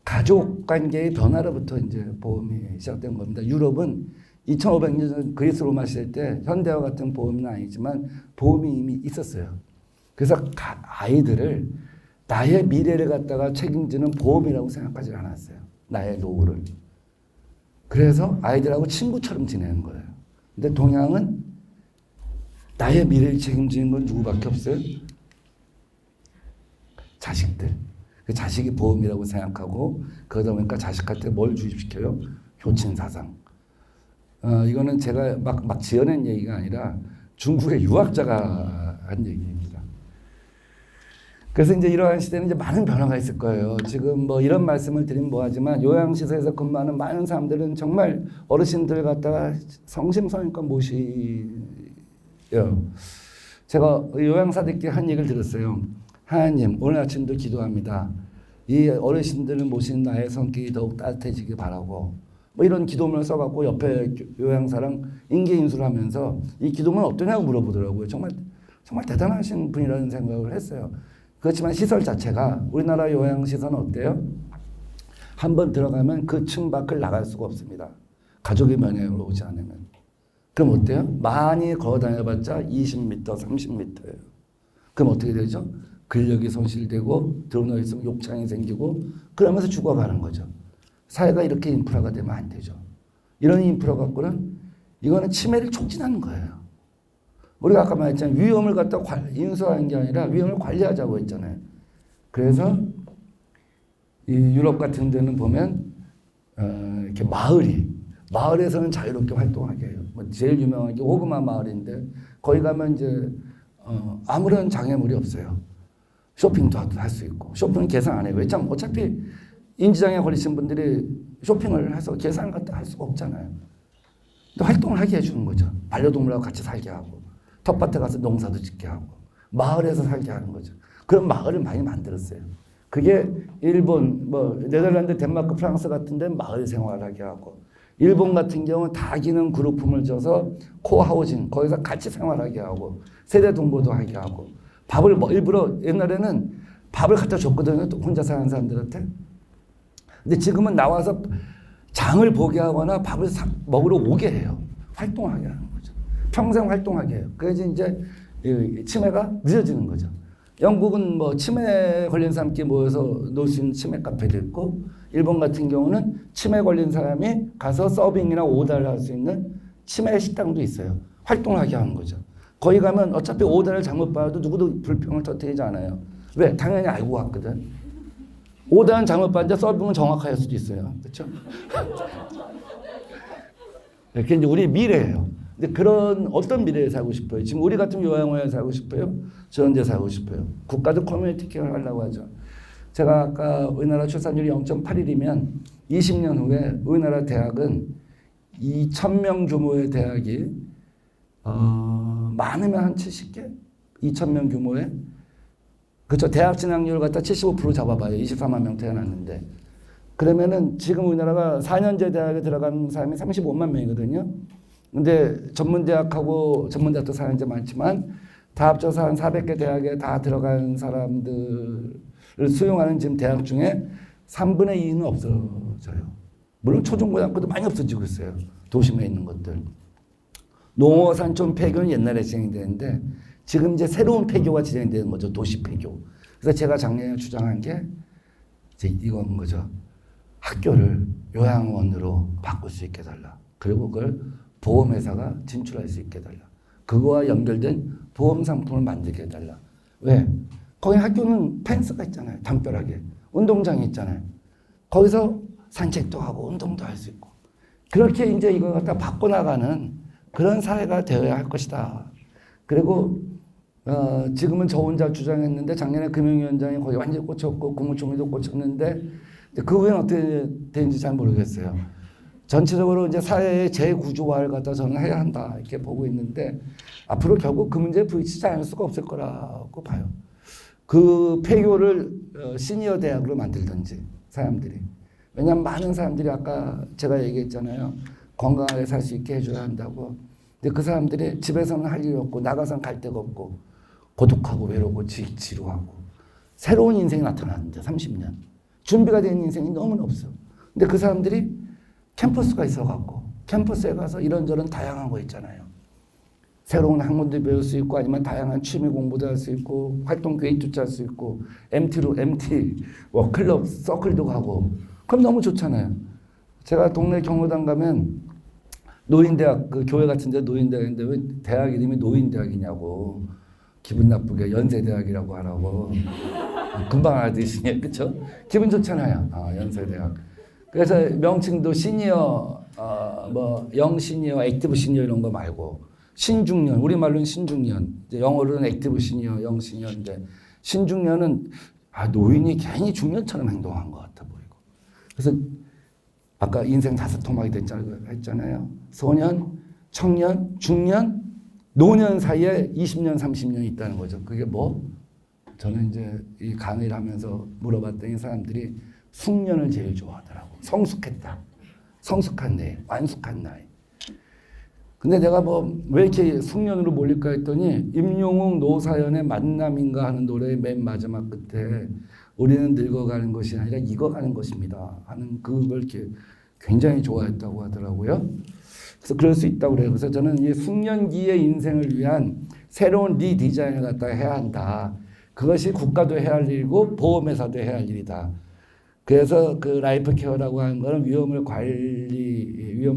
가족 관계의 변화로부터 이제 보험이 시작된 겁니다. 유럽은 2500년 전 그리스 로마 시대 때 현대와 같은 보험은 아니지만 보험이 이미 있었어요. 그래서 아이들을 나의 미래를 갖다가 책임지는 보험이라고 생각하지 않았어요. 나의 노후를. 그래서 아이들하고 친구처럼 지내는 거예요. 근데 동양은 나의 미래를 책임지는 건 누구밖에 없어요? 자식들. 그 자식이 보험이라고 생각하고 그러다 보니까 자식한테 뭘 주입시켜요? 효친사상. 이거는 제가 막 지어낸 얘기가 아니라 중국의 유학자가 한 얘기입니다. 그래서 이제 이러한 시대는 이제 많은 변화가 있을 거예요. 지금 뭐 이런 말씀을 드리면 뭐하지만 요양시설에서 근무하는 많은 사람들은 정말 어르신들 갖다가 성심성의껏 모시요. 제가 요양사들께 한 얘기를 들었어요. 하나님, 오늘 아침도 기도합니다. 이 어르신들을 모신 나의 성격이 더욱 따뜻해지길 바라고 뭐 이런 기도문을 써갖고 옆에 요양사랑 인계인수를 하면서 이 기도문 어떠냐고 물어보더라고요. 정말 대단하신 분이라는 생각을 했어요. 그렇지만 시설 자체가 우리나라 요양시설은 어때요? 한번 들어가면 그 층 밖을 나갈 수가 없습니다. 가족의 면회로 오지 않으면. 그럼 어때요? 많이 걸어 다녀봤자 20m, 30m예요. 그럼 어떻게 되죠? 근력이 손실되고 들어놓여 있으면 욕창이 생기고 그러면서 죽어가는 거죠. 사회가 이렇게 인프라가 되면 안 되죠. 이런 인프라 갖고는 이거는 치매를 촉진하는 거예요. 우리가 아까 말했잖아요. 위험을 갖다 인수하는 게 아니라 위험을 관리하자고 했잖아요. 그래서 이 유럽 같은 데는 보면 이렇게 마을에서는 자유롭게 활동하게 해요. 뭐 제일 유명한 게 호그마 마을인데 거기 가면 이제 아무런 장애물이 없어요. 쇼핑도 할 수 있고 쇼핑은 계산 안 해요. 왜냐면 어차피 인지장애 걸리신 분들이 쇼핑을 해서 계산을 갖다 할 수가 없잖아요. 또 활동을 하게 해주는 거죠. 반려동물하고 같이 살게 하고 텃밭에 가서 농사도 짓게 하고 마을에서 살게 하는 거죠. 그런 마을을 많이 만들었어요. 그게 일본, 뭐 네덜란드, 덴마크, 프랑스 같은 데는 마을 생활하게 하고 일본 같은 경우는 다기능 그룹품을 줘서 코하우징 거기서 같이 생활하게 하고 세대 동거도 하게 하고 밥을 뭐 일부러 옛날에는 밥을 갖다 줬거든요. 혼자 사는 사람들한테. 근데 지금은 나와서 장을 보게 하거나 밥을 먹으러 오게 해요. 활동하게 하는 거죠. 평생 활동하게 해요. 그래서 이제 치매가 늦어지는 거죠. 영국은 뭐 치매 걸린 사람끼리 모여서 놀 수 있는 치매 카페도 있고 일본 같은 경우는 치매 걸린 사람이 가서 서빙이나 오다를 할 수 있는 치매 식당도 있어요. 활동을 하게 하는 거죠. 거기 가면 어차피 오다를 잘못 봐도 누구도 불평을 터뜨리지 않아요. 왜? 당연히 알고 왔거든. 오다는 잘못 봤는데 서빙은 정확할 수도 있어요. 그렇죠? 그게 이제 우리 미래예요. 근데 그런 어떤 미래에 살고 싶어요? 지금 우리 같은 요양원에 살고 싶어요? 저런 데 살고 싶어요? 국가도 커뮤니티 케어를 하려고 하죠. 제가 아까 우리나라 출산율이 0.81이면 20년 후에 우리나라 대학은 2,000명 규모의 대학이 많으면 한 70개? 2,000명 규모의 그렇죠. 대학 진학률 갖다 75% 잡아봐요. 24만 명 태어났는데. 그러면은 지금 우리나라가 4년제 대학에 들어가는 사람이 35만 명이거든요. 근데 전문대학하고 전문대학도 4년제 많지만 다 합쳐서 한 400개 대학에 다 들어간 사람들을 수용하는 지금 대학 중에 3분의 2는 없어져요. 물론 초중고등학교도 많이 없어지고 있어요. 도심에 있는 것들. 농어, 산촌 폐교는 옛날에 진행되는데 지금 이제 새로운 폐교가 진행되는 거죠. 도시 폐교. 그래서 제가 작년에 주장한 게 이제 이건 거죠. 학교를 요양원으로 바꿀 수 있게 해달라. 그리고 그걸 보험회사가 진출할 수 있게 해달라. 그거와 연결된 보험 상품을 만들게 해달라. 왜? 거기 학교는 펜스가 있잖아요. 담벼락에. 운동장이 있잖아요. 거기서 산책도 하고 운동도 할 수 있고. 그렇게 이제 이걸 갖다 바꿔나가는 그런 사회가 되어야 할 것이다. 그리고 지금은 저 혼자 주장했는데 작년에 금융위원장이 거기 완전히 꽂혔고 국무총리도 꽂혔는데 그 후에는 어떻게 되는지 잘 모르겠어요. 전체적으로 이제 사회의 재구조화를 갖다 저는 해야 한다 이렇게 보고 있는데 앞으로 결국 그 문제에 부딪히지 않을 수가 없을 거라고 봐요. 그 폐교를 시니어 대학으로 만들든지 사람들이. 왜냐하면 많은 사람들이 아까 제가 얘기했잖아요. 건강하게 살 수 있게 해줘야 한다고. 근데 그 사람들이 집에서는 할 일이 없고 나가서는 갈 데가 없고 고독하고 외로우고 지루하고 새로운 인생이 나타나는데 30년. 준비가 된 인생이 너무나 없어. 근데 그 사람들이 캠퍼스가 있어갖고 캠퍼스에 가서 이런저런 다양한 거 있잖아요. 새로운 학문도 배울 수 있고 아니면 다양한 취미 공부도 할 수 있고 활동 계획도 짤 수 있고 MT 뭐 클럽 서클도 가고 그럼 너무 좋잖아요. 제가 동네 경로당 가면 노인대학 그 교회 같은 데 노인대학인데 왜 대학 이름이 노인대학이냐고 기분 나쁘게 연세대학이라고 하라고 금방 알아들으시네. 그렇죠? 기분 좋잖아요. 연세대학. 그래서 명칭도 시니어 뭐 영시니어 액티브 시니어 이런 거 말고 신중년 우리말로는 신중년 이제 영어로는 액티브 시니어 영시니어인데 신중년은 노인이 괜히 중년처럼 행동한 것 같아 보이고 그래서 아까 인생 5토막이 됐잖아요. 소년, 청년, 중년, 노년 사이에 20년, 30년이 있다는 거죠. 그게 뭐? 저는 이제 이 강의를 하면서 물어봤더니 사람들이 숙년을 제일 좋아하더라고. 성숙했다. 성숙한 나이, 완숙한 나이. 근데 내가 뭐 왜 이렇게 숙년으로 몰릴까 했더니 임영웅 노사연의 만남인가 하는 노래의 맨 마지막 끝에 우리는 늙어가는 것이 아니라 익어가는 것입니다 하는 그걸 이렇게 굉장히 좋아했다고 하더라고요. 그래서 그럴 수 있다고 그래요. 그래서 저는 이 숙년기의 인생을 위한 새로운 리디자인을 갖다 해야 한다. 그것이 국가도 해야 할 일이고 보험회사도 해야 할 일이다. 그래서 그 라이프 케어라고 하는 거는 위험을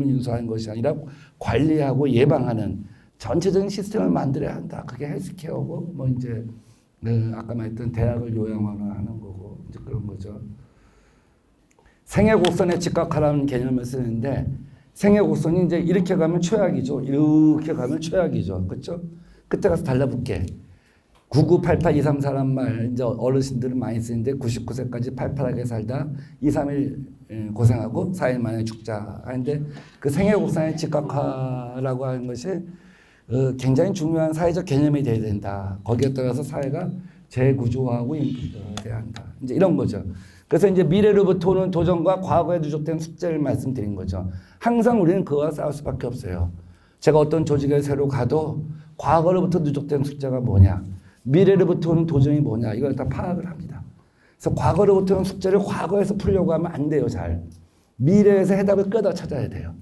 인수하는 것이 아니라 관리하고 예방하는 전체적인 시스템을 만들어야 한다. 그게 헬스케어고 뭐 이제 아까 말했던 대학을 요양원을 하는 거고 이제 그런 거죠. 생애 곡선에 직각하라는 개념을 쓰는데 생애 곡선이 이제 이렇게 가면 최악이죠. 이렇게 가면 최악이죠. 그렇죠? 그때 가서 달라붙게. 9988234란 말 이제 어르신들은 많이 쓰는데 99세까지 팔팔하게 살다 2, 3일 고생하고 4일 만에 죽자 하는데 그 생애 곡선의 직각화라고 하는 것이 굉장히 중요한 사회적 개념이 돼야 된다. 거기에 따라서 사회가 재구조화하고 돼야 한다. 이제 이런 거죠. 그래서 이제 미래로부터 오는 도전과 과거에 누적된 숙제를 말씀드린 거죠. 항상 우리는 그와 싸울 수밖에 없어요. 제가 어떤 조직에 새로 가도 과거로부터 누적된 숙제가 뭐냐, 미래로부터 오는 도전이 뭐냐 이걸 다 파악을 합니다. 그래서 과거로부터 오는 숙제를 과거에서 풀려고 하면 안 돼요. 잘. 미래에서 해답을 끄다 찾아야 돼요.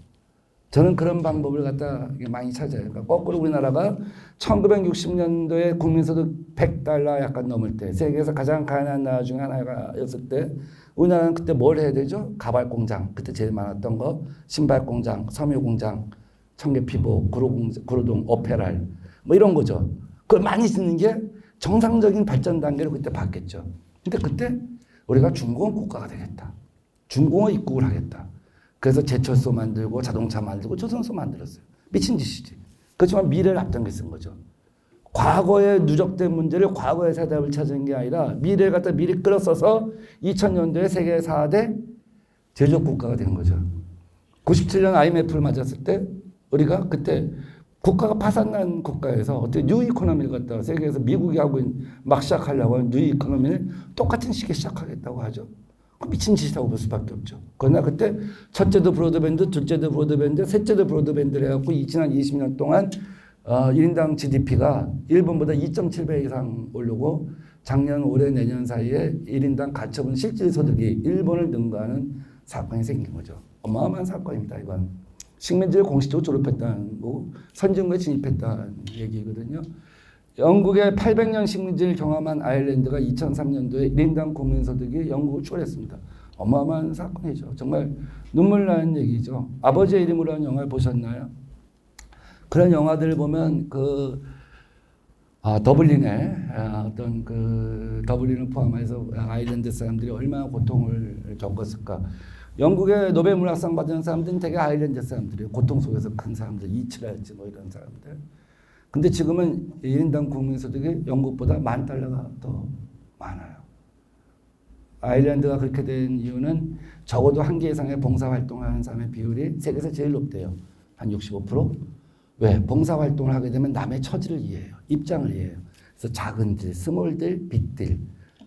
저는 그런 방법을 갖다 많이 찾아요. 그러니까 거꾸로 우리나라가 1960년도에 국민소득 100달러 약간 넘을 때 세계에서 가장 가난한 나라 중에 하나였을 때 우리나라는 그때 뭘 해야 되죠? 가발 공장, 그때 제일 많았던 거, 신발 공장, 섬유 공장, 청계피복, 구로동 오페랄 뭐 이런 거죠. 그걸 많이 짓는 게 정상적인 발전 단계를 그때 봤겠죠. 근데 그때 우리가 중공업 국가가 되겠다. 중공업 입국을 하겠다. 그래서 제철소 만들고 자동차 만들고 조선소 만들었어요. 미친 짓이지. 그렇지만 미래를 앞당겨 쓴 거죠. 과거에 누적된 문제를 과거의 해답을 찾은 게 아니라 미래를 갖다 미리 끌어써서 2000년도에 세계 4대 제조업 국가가 된 거죠. 97년 IMF를 맞았을 때 우리가 그때 국가가 파산난 국가에서 어떻게 뉴 이코노미를 갖다가 세계에서 미국이 하고 막 시작하려고 하는 뉴 이코노미를 똑같은 시기에 시작하겠다고 하죠. 미친 짓이라고 볼 수밖에 없죠. 그러나 그때 첫째도 브로드밴드, 둘째도 브로드밴드, 셋째도 브로드밴드를 해갖고 지난 20년 동안 1인당 GDP가 일본보다 2.7배 이상 오르고 작년, 올해, 내년 사이에 1인당 가처분 실질소득이 일본을 능가하는 사건이 생긴 거죠. 어마어마한 사건입니다. 이건 식민지를 공식적으로 졸업했다는 거고 선진국에 진입했다는 얘기거든요. 영국의 800년 식민지를 경험한 아일랜드가 2003년도에 1인당 국민소득이 영국을 추월했습니다. 어마어마한 사건이죠. 정말 눈물 나는 얘기죠. 아버지의 이름으로 한 영화를 보셨나요? 그런 영화들을 보면 더블린에 어떤 더블린을 포함해서 아일랜드 사람들이 얼마나 고통을 겪었을까. 영국의 노벨 문학상 받은 사람들은 되게 아일랜드 사람들이에요. 고통 속에서 큰 사람들, 이치랄지 뭐 이런 사람들. 근데 지금은 1인당 국민소득이 영국보다 $10,000가 더 많아요. 아일랜드가 그렇게 된 이유는 적어도 한 개 이상의 봉사활동하는 사람의 비율이 세계에서 제일 높대요. 한 65%? 왜? 봉사활동을 하게 되면 남의 처지를 이해해요. 입장을 이해해요. 그래서 작은 딜, 스몰 딜, 빅 딜.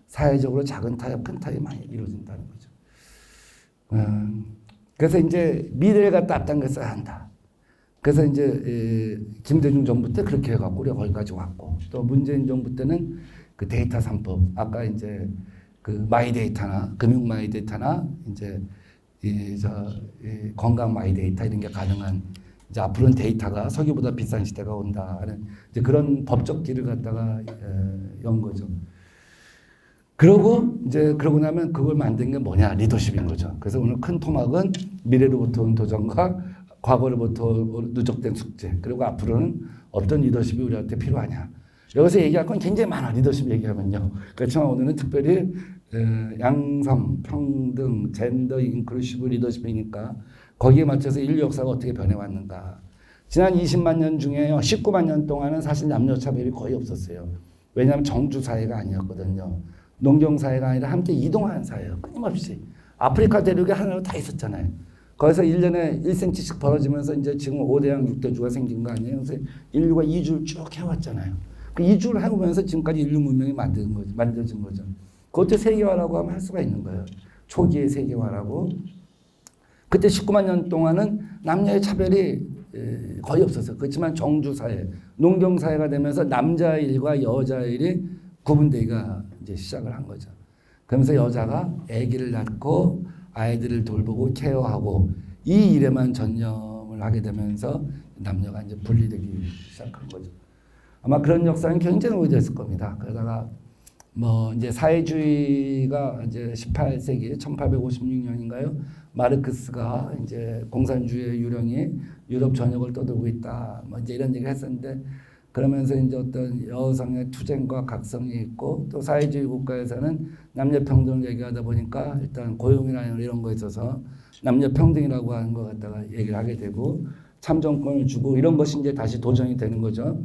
사회적으로 작은 타협, 큰 타협이 많이 이루어진다는 거죠. 그래서 이제 미래를 갖다 앞당겨 써야 한다. 그래서 이제 김대중 정부 때 그렇게 해갖고 우리가 거기까지 왔고 또 문재인 정부 때는 그 데이터 3법 아까 이제 그 마이데이터나 금융 마이데이터나 이제 건강 마이데이터 이런 게 가능한 이제 앞으로는 데이터가 석유보다 비싼 시대가 온다 하는 이제 그런 법적 길을 갖다가 연 거죠. 그러고 나면 그걸 만든 게 뭐냐? 리더십인 거죠. 그래서 오늘 큰 토막은 미래로부터 온 도전과 과거로부터 누적된 숙제, 그리고 앞으로는 어떤 리더십이 우리한테 필요하냐. 여기서 얘기할 건 굉장히 많아, 리더십 얘기하면요. 그렇지만 오늘은 특별히 양성, 평등, 젠더 인클루시브 리더십이니까 거기에 맞춰서 인류 역사가 어떻게 변해왔는가. 지난 20만 년 중에요, 19만 년 동안은 사실 남녀차별이 거의 없었어요. 왜냐하면 정주사회가 아니었거든요. 농경사회가 아니라 함께 이동하는 사회예요. 끊임없이. 아프리카 대륙에 하나로 다 있었잖아요. 거기서 1년에 1cm씩 벌어지면서 이제 지금 5대양 6대주가 생긴 거 아니에요. 그래서 인류가 이주를 쭉 해왔잖아요. 그 이주를 해오면서 지금까지 인류 문명이 만들어진 거죠. 그것도 세계화라고 하면 할 수가 있는 거예요. 초기의 세계화라고. 그때 19만 년 동안은 남녀의 차별이 거의 없었어요. 그렇지만 정주사회, 농경사회가 되면서 남자 일과 여자 일이 구분되기가 이제 시작을 한 거죠. 그러면서 여자가 아기를 낳고 아이들을 돌보고 케어하고 이 일에만 전념을 하게 되면서 남녀가 이제 분리되기 시작한 거죠. 아마 그런 역사는 굉장히 오래됐을 겁니다. 그러다가 뭐 이제 사회주의가 이제 18세기 1856년인가요? 마르크스가 이제 공산주의의 유령이 유럽 전역을 떠들고 있다. 뭐 이제 이런 얘기를 했었는데 그러면서 이제 어떤 여성의 투쟁과 각성이 있고 또 사회주의 국가에서는 남녀 평등을 얘기하다 보니까 일단 고용이나 이런 거에 있어서 남녀 평등이라고 하는 것 갖다가 얘기를 하게 되고 참정권을 주고 이런 것이 이제 다시 도전이 되는 거죠.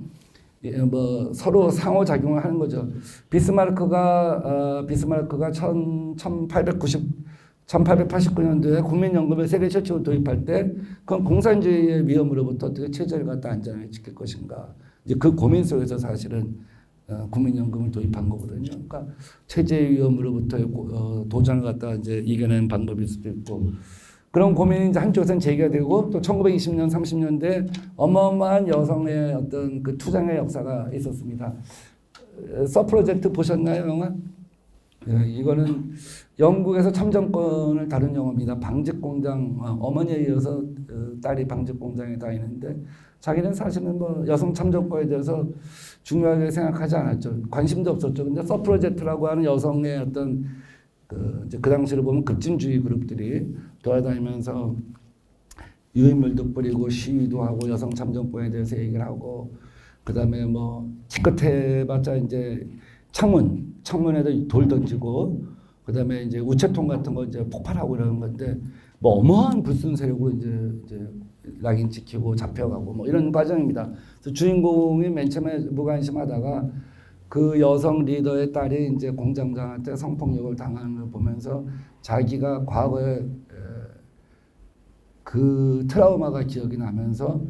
뭐 서로 상호작용을 하는 거죠. 비스마르크가 1889년도에 국민연금을 세계 최초로 도입할 때 그건 공산주의의 위험으로부터 어떻게 체제를 갖다 안전하게 지킬 것인가. 이제 그 고민 속에서 사실은 국민연금을 도입한 거거든요. 그러니까 체제의 위험으로부터 도전을 갖다 이제 이겨내는 방법일 수도 있고 그런 고민이 이제 한쪽에서는 제기가 되고 또 1920년, 30년대 어마어마한 여성의 어떤 그 투쟁의 역사가 있었습니다. 서프로젝트 보셨나요, 영화? 이거는 영국에서 참정권을 다룬 영화입니다. 방직공장, 어머니에 이어서 딸이 방직공장에 다니는데 자기는 사실은 뭐 여성 참정권에 대해서 중요하게 생각하지 않았죠. 관심도 없었죠. 근데 서프로젝트라고 하는 여성의 어떤 그 당시를 보면 급진주의 그룹들이 돌아다니면서 유인물도 뿌리고 시위도 하고 여성 참정권에 대해서 얘기를 하고 그다음에 뭐 기껏해봤자 이제 창문에도 돌 던지고 그다음에 이제 우체통 같은 거 이제 폭발하고 이러는 건데 뭐 어마어마한 불순 세력으로 이제 낙인 찍히고 잡혀가고 뭐 이런 과정입니다. 그래서 주인공이 맨 처음에 무관심하다가 그 여성 리더의 딸이 이제 공장장한테 성폭력을 당하는 걸 보면서 자기가 과거에 그 트라우마가 기억이 나면서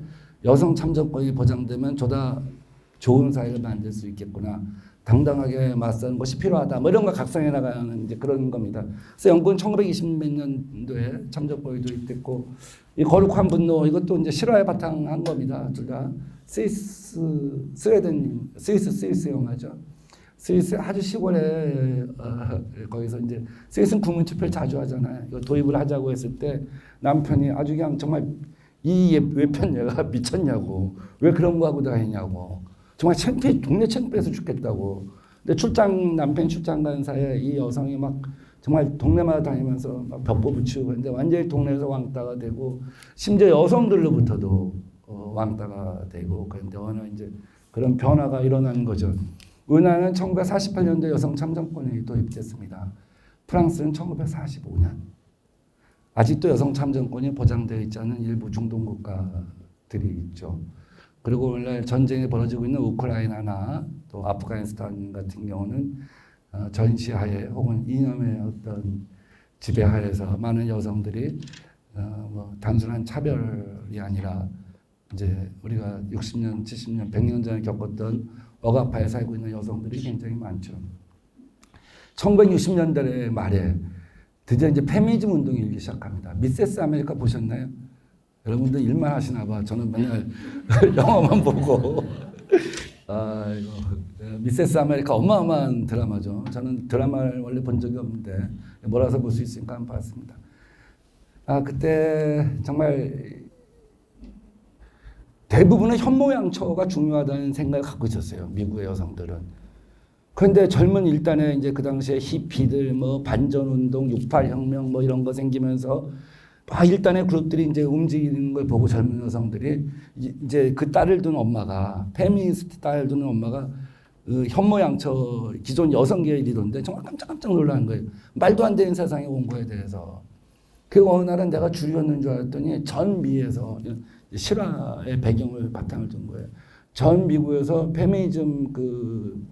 여성 참정권이 보장되면 저다 좋은 사회를 만들 수 있겠구나. 당당하게 맞서는 것이 필요하다. 뭐 이런 거 각성해 나가는 이제 그런 겁니다. 그래서 영국은 1920 몇 년도에 참정권이 도입됐고 이 거룩한 분노 이것도 이제 실화에 바탕한 겁니다. 둘 다 스위스 영화죠. 스위스 아주 시골에 거기서 이제 스위스는 국민 투표를 자주 하잖아요. 이거 도입을 하자고 했을 때 남편이 아주 그냥 정말 이 외편녀가 미쳤냐고 왜 그런 거 하고 다니냐고 정말 동네 창피해서 죽겠다고. 근데 남편 출장 간 사이에 이 여성이 막 정말 동네마다 다니면서 막 벽보 붙이고 근데 완전히 동네에서 왕따가 되고 심지어 여성들로부터도 왕따가 되고 그런데 어느 이제 그런 변화가 일어난 거죠. 은하는 1948년도 여성 참정권이 도입됐습니다. 프랑스는 1945년. 아직도 여성 참정권이 보장되어 있지 않은 일부 중동 국가들이 있죠. 그리고 오늘날 전쟁이 벌어지고 있는 우크라이나나 또 아프가니스탄 같은 경우는 전시하에 혹은 이념의 어떤 지배하에서 많은 여성들이 뭐 단순한 차별이 아니라 이제 우리가 60년, 70년, 100년 전에 겪었던 억압하에 살고 있는 여성들이 굉장히 많죠. 1960년대 말에 드디어 이제 페미니즘 운동이 일기 시작합니다. 미세스 아메리카 보셨나요? 여러분들 일만 하시나 봐. 저는 맨날 영화만 보고. 미세스 아메리카 어마어마한 드라마죠. 저는 드라마를 원래 본 적이 없는데 몰아서 볼 수 있으니까 한번 봤습니다. 그때 정말 대부분의 현모양처가 중요하다는 생각을 갖고 있었어요. 미국의 여성들은. 그런데 젊은 일단에 이제 그 당시에 히피들, 뭐 반전운동, 68혁명 뭐 이런 거 생기면서 일단의 그룹들이 이제 움직이는 걸 보고 젊은 여성들이 이제 그 딸을 둔 엄마가 페미니스트 딸을 둔 엄마가 현모양처 기존 여성계의 리더인데 정말 깜짝 놀라는 거예요. 말도 안 되는 세상에 온 거에 대해서. 그 어느 날은 내가 줄이었는 줄 알았더니 전 미에서 실화의 배경을 바탕을 둔 거예요. 전 미국에서 페미니즘 그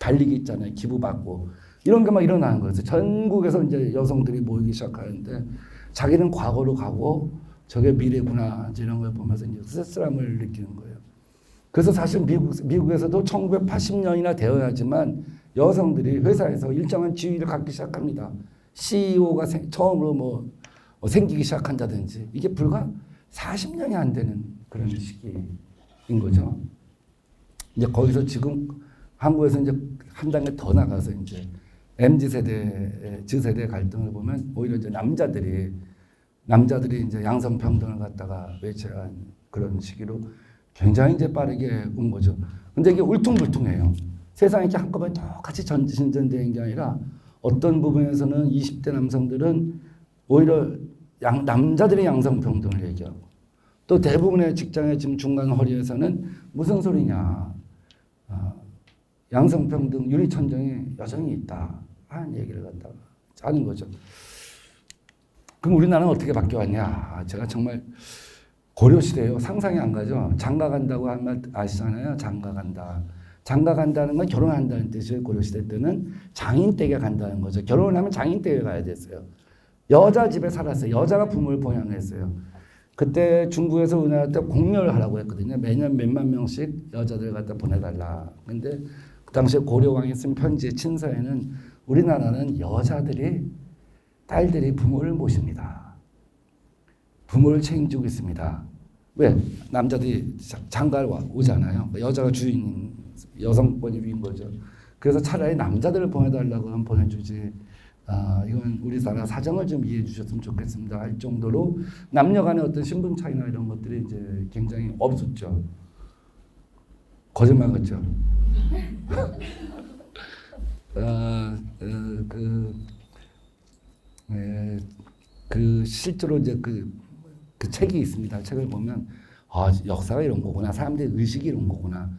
달리기 있잖아요. 기부받고 이런 게 막 일어나는 거예요. 전국에서 이제 여성들이 모이기 시작하는데 자기는 과거로 가고 저게 미래구나 이런 걸 보면서 이제 쓸쓸함을 느끼는 거예요. 그래서 사실 미국에서도 1980년이나 되어야지만 여성들이 회사에서 일정한 지위를 갖기 시작합니다. CEO가 처음으로 뭐 생기기 시작한다든지 이게 불과 40년이 안 되는 그런 시기인 거죠. 이제 거기서 지금 한국에서 이제 한 단계 더 나가서 이제 MZ세대, Z세대 갈등을 보면 오히려 이제 남자들이 이제 양성평등을 갖다가 외쳐한 그런 시기로 굉장히 이제 빠르게 온 거죠. 근데 이게 울퉁불퉁해요. 세상이 이렇게 한꺼번에 똑같이 진전되는 게 아니라 어떤 부분에서는 20대 남성들은 오히려 남자들의 양성평등을 얘기하고 또 대부분의 직장의 지금 중간 허리에서는 무슨 소리냐. 양성평등 유리천정이 여전히 있다 하는 얘기를 갖다가 하는 거죠. 그럼 우리나라는 어떻게 바뀌어왔냐. 제가 정말 고려시대예요. 상상이 안 가죠. 장가 간다고 하는 말 아시잖아요. 장가 간다. 장가 간다는 건 결혼한다는 뜻이에요. 고려시대 때는 장인 댁에 간다는 거죠. 결혼을 하면 장인 댁에 가야 됐어요. 여자 집에 살았어요. 여자가 부모를 봉양했어요. 그때 중국에서 우리나라 때 공려를 하라고 했거든요. 매년 몇만 명씩 여자들 갖다 보내달라. 근데 그 당시에 고려왕이 쓴 편지의 친서에는 우리나라는 여자들이 딸들이 부모를 모십니다. 부모를 책임지고 있습니다. 왜? 남자들이 장가를 오잖아요. 여자가 주인, 여성권이 위인 거죠. 그래서 차라리 남자들을 보내달라고 하면 보내주지. 이건 우리나라 사정을 좀 이해해 주셨으면 좋겠습니다. 할 정도로 남녀 간의 어떤 신분 차이나 이런 것들이 이제 굉장히 없었죠. 거짓말 같죠. 그 실제로 이제 그 그 책이 있습니다. 책을 보면 역사가 이런 거구나. 사람들의 의식이 이런 거구나.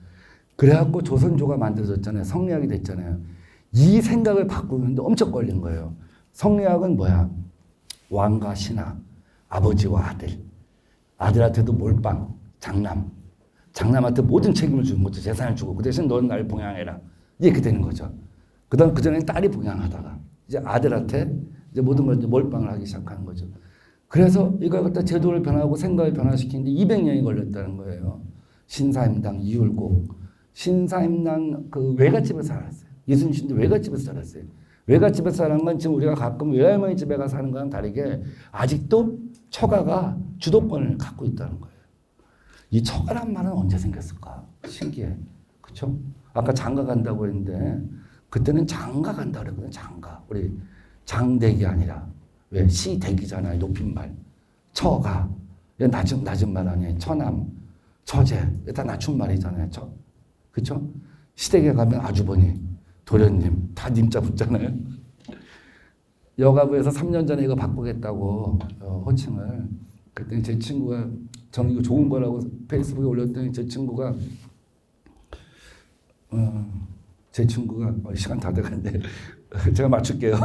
그래갖고 조선조가 만들어졌잖아요. 성리학이 됐잖아요. 이 생각을 바꾸는데 엄청 걸린 거예요. 성리학은 뭐야? 왕과 신하, 아버지와 아들. 아들한테도 몰빵, 장남한테 모든 책임을 주는 거죠. 재산을 주고 그 대신 너는 나를 봉양해라. 이렇게 되는 거죠. 그다음 그전에는 딸이 봉양하다가 이제 아들한테 이제 모든 걸 이제 몰빵을 하기 시작하는 거죠. 그래서 이걸 갖다 제도를 변화하고 생각을 변화시키는데 200년이 걸렸다는 거예요. 신사임당 이율곡. 신사임당 그 외갓집에서 살았어요. 이순신도 외갓집에서 살았어요. 외갓집에서 사는 건 지금 우리가 가끔 외할머니 집에 가서 사는 거랑 다르게 아직도 처가가 주도권을 갖고 있다는 거예요. 이 처가란 말은 언제 생겼을까? 신기해. 그렇죠? 아까 장가 간다고 했는데 그때는 장가 간다 그랬거든요. 장가. 우리 장대기 아니라 왜 시대기잖아요. 높임말. 처가. 낮은 말 아니에요. 처남, 처제. 다 낮춘 말이잖아요. 그렇죠? 시댁에 가면 아주버니, 도련님 다 님자 붙잖아요. 여가부에서 3년 전에 이거 바꾸겠다고 호칭을. 그랬더니 제 친구가 저는 이거 좋은 거라고 페이스북에 올렸더니 제 친구가 시간 다 돼가는데 제가 맞출게요.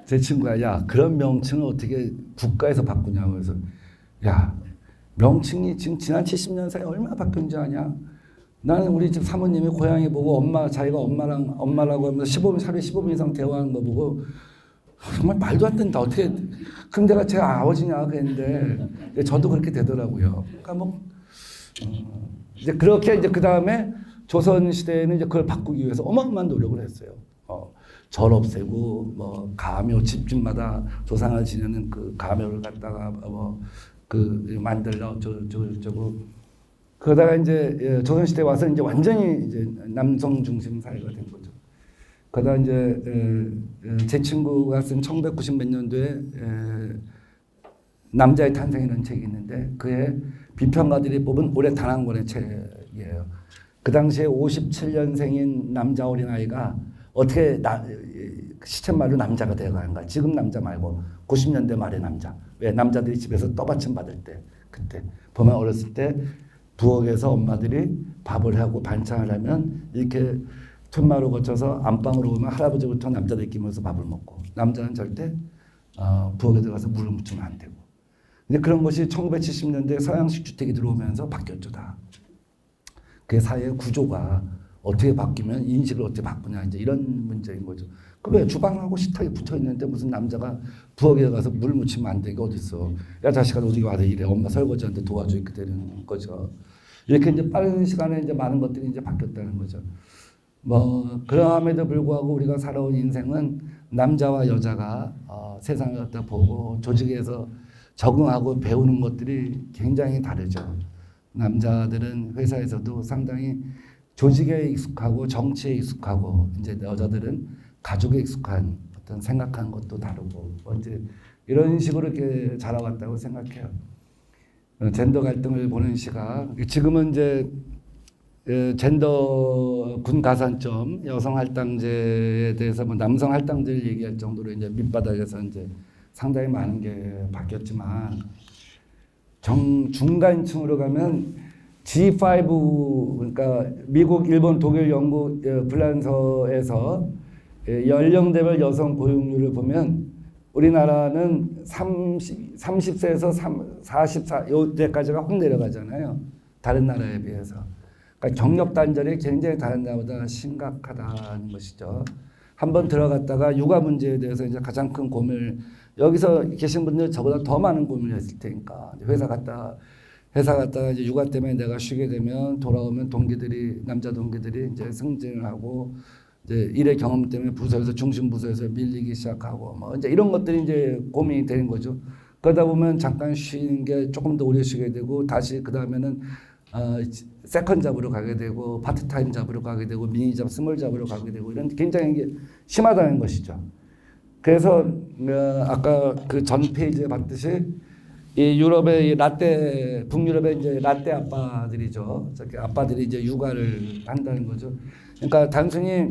제 친구가 야 그런 명칭을 어떻게 국가에서 바꾸냐고 해서 야 명칭이 지금 지난 70년 사이에 얼마나 바뀌었는지 아냐? 나는 우리 집 사모님이 고향에 보고 자기가 엄마라고 하면서 하루에 15분 이상 대화하는 거 보고 정말 말도 안 된다. 어떻게 그럼 내가 제 아버지냐 그랬는데 저도 그렇게 되더라고요. 그러니까 이제 그렇게 이제 그 다음에 조선 시대에는 이제 그걸 바꾸기 위해서 어마어마한 노력을 했어요. 절 없애고 가묘 집집마다 조상을 지내는 그 가묘를 갖다가 만들라 어쩌고 그러다가 이제 조선 시대 와서 이제 완전히 이제 남성 중심 사회가 된 거죠. 그러다 이제 제 친구가 쓴 1990 몇 년도에 남자의 탄생이라는 책이 있는데 그에 비평가들이 뽑은 올해 단 한 권의 책이에요. 그 당시에 57년생인 남자 어린아이가 어떻게 시쳇말로 남자가 되어가는가. 지금 남자 말고 90년대 말의 남자. 왜 남자들이 집에서 떠받침 받을 때 그때 보면 어렸을 때 부엌에서 엄마들이 밥을 하고 반찬을 하면 이렇게 툇마루 거쳐서 안방으로 오면 할아버지부터 남자들끼리 모여서 밥을 먹고 남자는 절대 부엌에 들어가서 물을 묻히면 안 되고. 근데 그런 것이 1970년대 서양식 주택이 들어오면서 바뀌었죠 다. 그 사회의 구조가 어떻게 바뀌면 인식을 어떻게 바꾸냐 이제 이런 문제인 거죠. 왜 주방하고 식탁이 붙어 있는데 무슨 남자가 부엌에 가서 물 묻히면 안 되게 어디 있어? 야 자식아 어디 와서 이래. 엄마 설거지하는데 도와줘 이렇게 되는 거죠. 이렇게 이제 빠른 시간에 이제 많은 것들이 이제 바뀌었다는 거죠. 그럼에도 불구하고 우리가 살아온 인생은 남자와 여자가 세상을 갖다 보고 조직에서 적응하고 배우는 것들이 굉장히 다르죠. 남자들은 회사에서도 상당히 조직에 익숙하고 정치에 익숙하고 이제 여자들은 가족에 익숙한 어떤 생각하는 것도 다르고 이제 이런 식으로 이렇게 자라왔다고 생각해요. 젠더 갈등을 보는 시각. 지금은 이제 젠더 군 가산점 여성 할당제에 대해서 남성 할당제를 얘기할 정도로 이제 밑바닥에서 이제 상당히 많은 게 바뀌었지만 중간층으로 가면 G5 그러니까 미국, 일본, 독일, 영국, 프랑스에서 연령대별 여성 고용률을 보면 우리나라는 30세에서 44 이때까지가 확 내려가잖아요. 다른 나라에 비해서. 그러니까 경력 단절이 굉장히 다른 나라보다 심각하다는 것이죠. 한번 들어갔다가 육아 문제에 대해서 이제 가장 큰 고민을 여기서 계신 분들 저보다 더 많은 고민을 했을 테니까 회사 갔다가 이제 육아 때문에 내가 쉬게 되면 돌아오면 남자 동기들이 이제 승진을 하고 이제 일의 경험 때문에 부서에서 중심 부서에서 밀리기 시작하고 이제 이런 것들이 이제 고민이 되는 거죠. 그러다 보면 잠깐 쉬는 게 조금 더 오래 쉬게 되고 다시 그 다음에는 세컨 잡으러 가게 되고 파트타임 잡으러 가게 되고 미니 잡, 스몰 잡으러 가게 되고 이런 굉장히 이게 심하다는 것이죠. 그래서 아까 그 전 페이지에 봤듯이 이 유럽의 북유럽의 이제 라떼 아빠들이죠. 저기 아빠들이 이제 육아를 한다는 거죠. 그러니까 단순히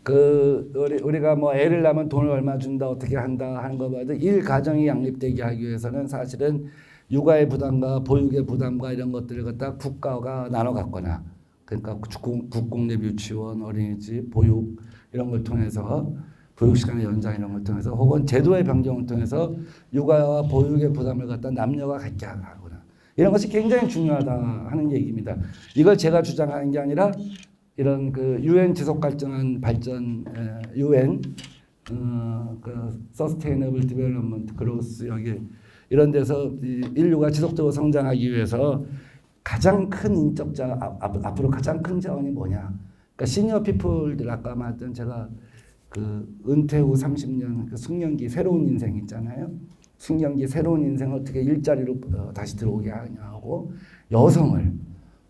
우리가 뭐 애를 낳으면 돈을 얼마 준다 어떻게 한다 하는 거 봐도 일 가정이 양립되게 하기 위해서는 사실은 육아의 부담과 보육의 부담과 이런 것들을 갖다 국가가 나눠 갖거나 그러니까 국공립 유치원 어린이집 보육 이런 걸 통해서 보육 시간의 연장 이런 걸 통해서 혹은 제도의 변경을 통해서 육아와 보육의 부담을 갖다 남녀가 같게 하거나 이런 것이 굉장히 중요하다 하는 얘기입니다. 이걸 제가 주장하는 게 아니라 이런 그 유엔 지속 발전 유엔 그 서스테이너블 디벨롭먼트 그로스 여기 이런 데서 인류가 지속적으로 성장하기 위해서 가장 큰 앞으로 가장 큰 자원이 뭐냐? 그러니까 시니어 피플들 아까 말했던 제가 그 은퇴 후 30년 그 숙련기 새로운 인생 있잖아요. 숙련기 새로운 인생 어떻게 일자리로 다시 들어오게 하냐고 여성을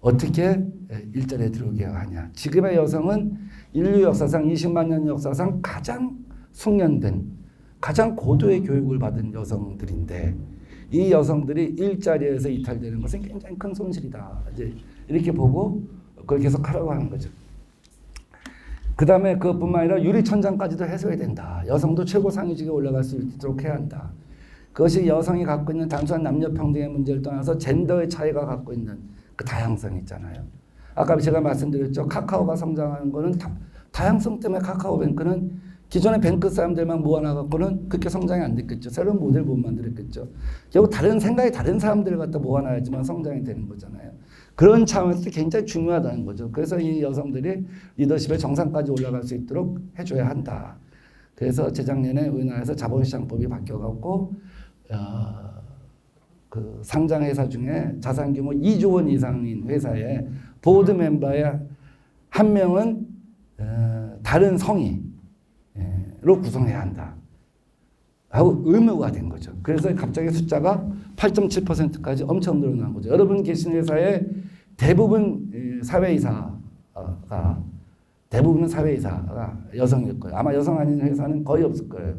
어떻게 일자리에 들어오게 하냐. 지금의 여성은 인류 역사상 20만 년 역사상 가장 숙련된 가장 고도의 교육을 받은 여성들인데 이 여성들이 일자리에서 이탈되는 것은 굉장히 큰 손실이다. 이제 이렇게 보고 그걸 계속 하라고 하는 거죠. 그 다음에 그것뿐만 아니라 유리천장까지도 해소해야 된다. 여성도 최고 상위직에 올라갈 수 있도록 해야 한다. 그것이 여성이 갖고 있는 단순한 남녀평등의 문제를 떠나서 젠더의 차이가 갖고 있는 그 다양성 있잖아요. 아까 제가 말씀드렸죠. 카카오가 성장하는 거는 다양성 때문에 카카오뱅크는 기존의 뱅크 사람들만 모아놔갖고는 그렇게 성장이 안 됐겠죠. 새로운 모델 못 만들었겠죠. 결국 다른 생각이 다른 사람들을 갖다 모아놔야지만 성장이 되는 거잖아요. 그런 차원에서 굉장히 중요하다는 거죠. 그래서 이 여성들이 리더십의 정상까지 올라갈 수 있도록 해줘야 한다. 그래서 재작년에 우리나라에서 자본시장법이 바뀌어갖고 그 상장 회사 중에 자산 규모 2조 원 이상인 회사의 보드 멤버의 한 명은 다른 성의로 구성해야 한다 하고 의무가 된 거죠. 그래서 갑자기 숫자가 8.7%까지 엄청 늘어난 거죠. 여러분 계신 회사에 대부분은 사회이사가 여성일 거예요. 아마 여성 아닌 회사는 거의 없을 거예요.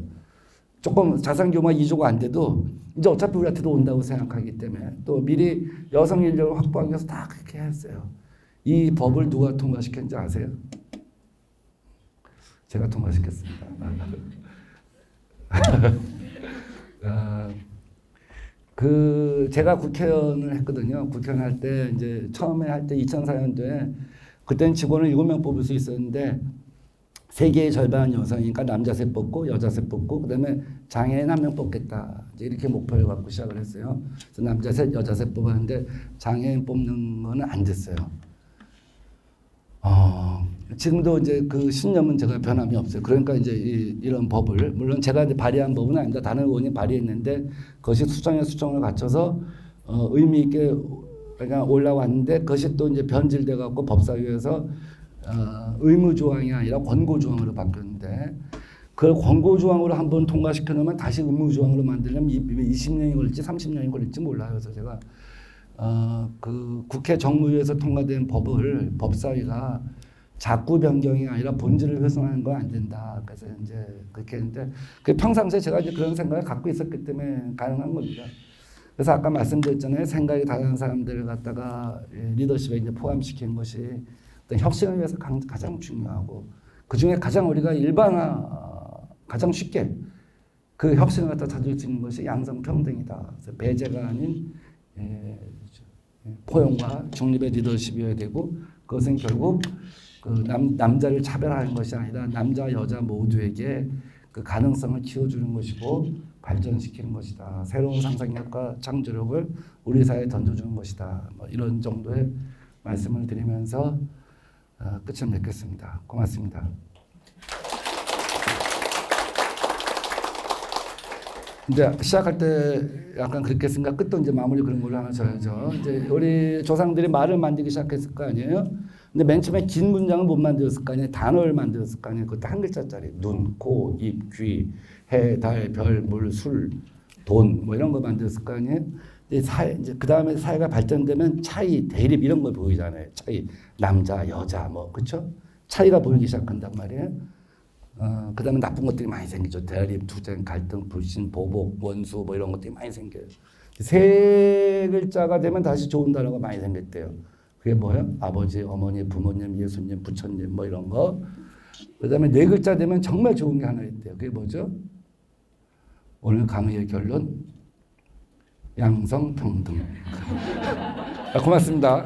조금 자산 규모가 2조가 안 돼도 이제 어차피 우리한테 들어온다고 생각하기 때문에 또 미리 여성 인력을 확보하기 위해서 다 그렇게 했어요. 이 법을 누가 통과시켰는지 아세요? 제가 통과시켰습니다. 제가 국회의원을 했거든요. 국회의원 할 때 이제 처음에 할 때 2004년도에 그때는 직원을 7명 뽑을 수 있었는데 세계의 절반 여성이니까 남자 셋 뽑고 여자 셋 뽑고 그다음에 장애인 1명 뽑겠다. 이제 이렇게 목표를 갖고 시작을 했어요. 그래서 남자 셋 여자 셋 뽑았는데 장애인 뽑는 거는 안 됐어요. 지금도 이제 그 신념은 제가 변함이 없어요. 그러니까 이제 이런 법을 물론 제가 이제 발의한 법은 아닙니다. 다른 의원이 발의했는데 그것이 수정을 갖춰서 의미 있게 그러니까 올라왔는데 그것이 또 이제 변질돼 갖고 법사위에서 의무 조항이 아니라 권고 조항으로 바뀌었는데 그걸 권고 조항으로 한번 통과시켜 놓으면 다시 의무 조항으로 만들려면 20년이 걸릴지 30년이 걸릴지 몰라요. 그래서 제가 그 국회 정무위에서 통과된 법을 법사위가 자꾸 변경이 아니라 본질을 훼손하는 건 안 된다. 그래서 이제 그렇게 했는데 그 평상시에 제가 이제 그런 생각을 갖고 있었기 때문에 가능한 겁니다. 그래서 아까 말씀드렸잖아요. 생각이 다른 사람들을 갖다가 리더십에 이제 포함시킨 것이 어떤 혁신을 위해서 가장 중요하고 그 중에 가장 우리가 가장 쉽게 그 혁신을 갖다 찾을 수 있는 것이 양성평등이다. 그래서 배제가 아닌 포용과 중립의 리더십이어야 되고 그것은 결국 그 남자를 차별하는 것이 아니라 남자 여자 모두에게 그 가능성을 키워주는 것이고 발전시키는 것이다. 새로운 상상력과 창조력을 우리 사회에 던져주는 것이다. 뭐 이런 정도의 말씀을 드리면서 끝을 맺겠습니다. 고맙습니다. 이제 시작할 때 약간 그렇게 했으니까 끝도 이제 마무리 그런 걸로 하나 져야죠. 이제 우리 조상들이 말을 만들기 시작했을 거 아니에요? 근데 맨 처음에 긴 문장을 못 만들었을 거 아니에요? 단어를 만들었을 거 아니에요? 그것도 한 글자짜리. 눈, 코, 입, 귀, 해, 달, 별, 물, 술, 돈, 뭐 이런 거 만들었을 거 아니에요? 이제 그 다음에 사회가 발전되면 차이, 대립 이런 거 보이잖아요. 차이, 남자, 여자, 뭐, 그쵸? 차이가 보이기 시작한단 말이에요. 그 다음에 나쁜 것들이 많이 생기죠. 대립, 투쟁, 갈등, 불신, 보복, 원수, 뭐 이런 것들이 많이 생겨요. 세 글자가 되면 다시 좋은 단어가 많이 생겼대요. 그게 뭐예요? 아버지, 어머니, 부모님, 예수님, 부처님, 뭐 이런 거. 그다음에 네 글자 되면 정말 좋은 게 하나 있대요. 그게 뭐죠? 오늘 강의의 결론 양성평등. 고맙습니다.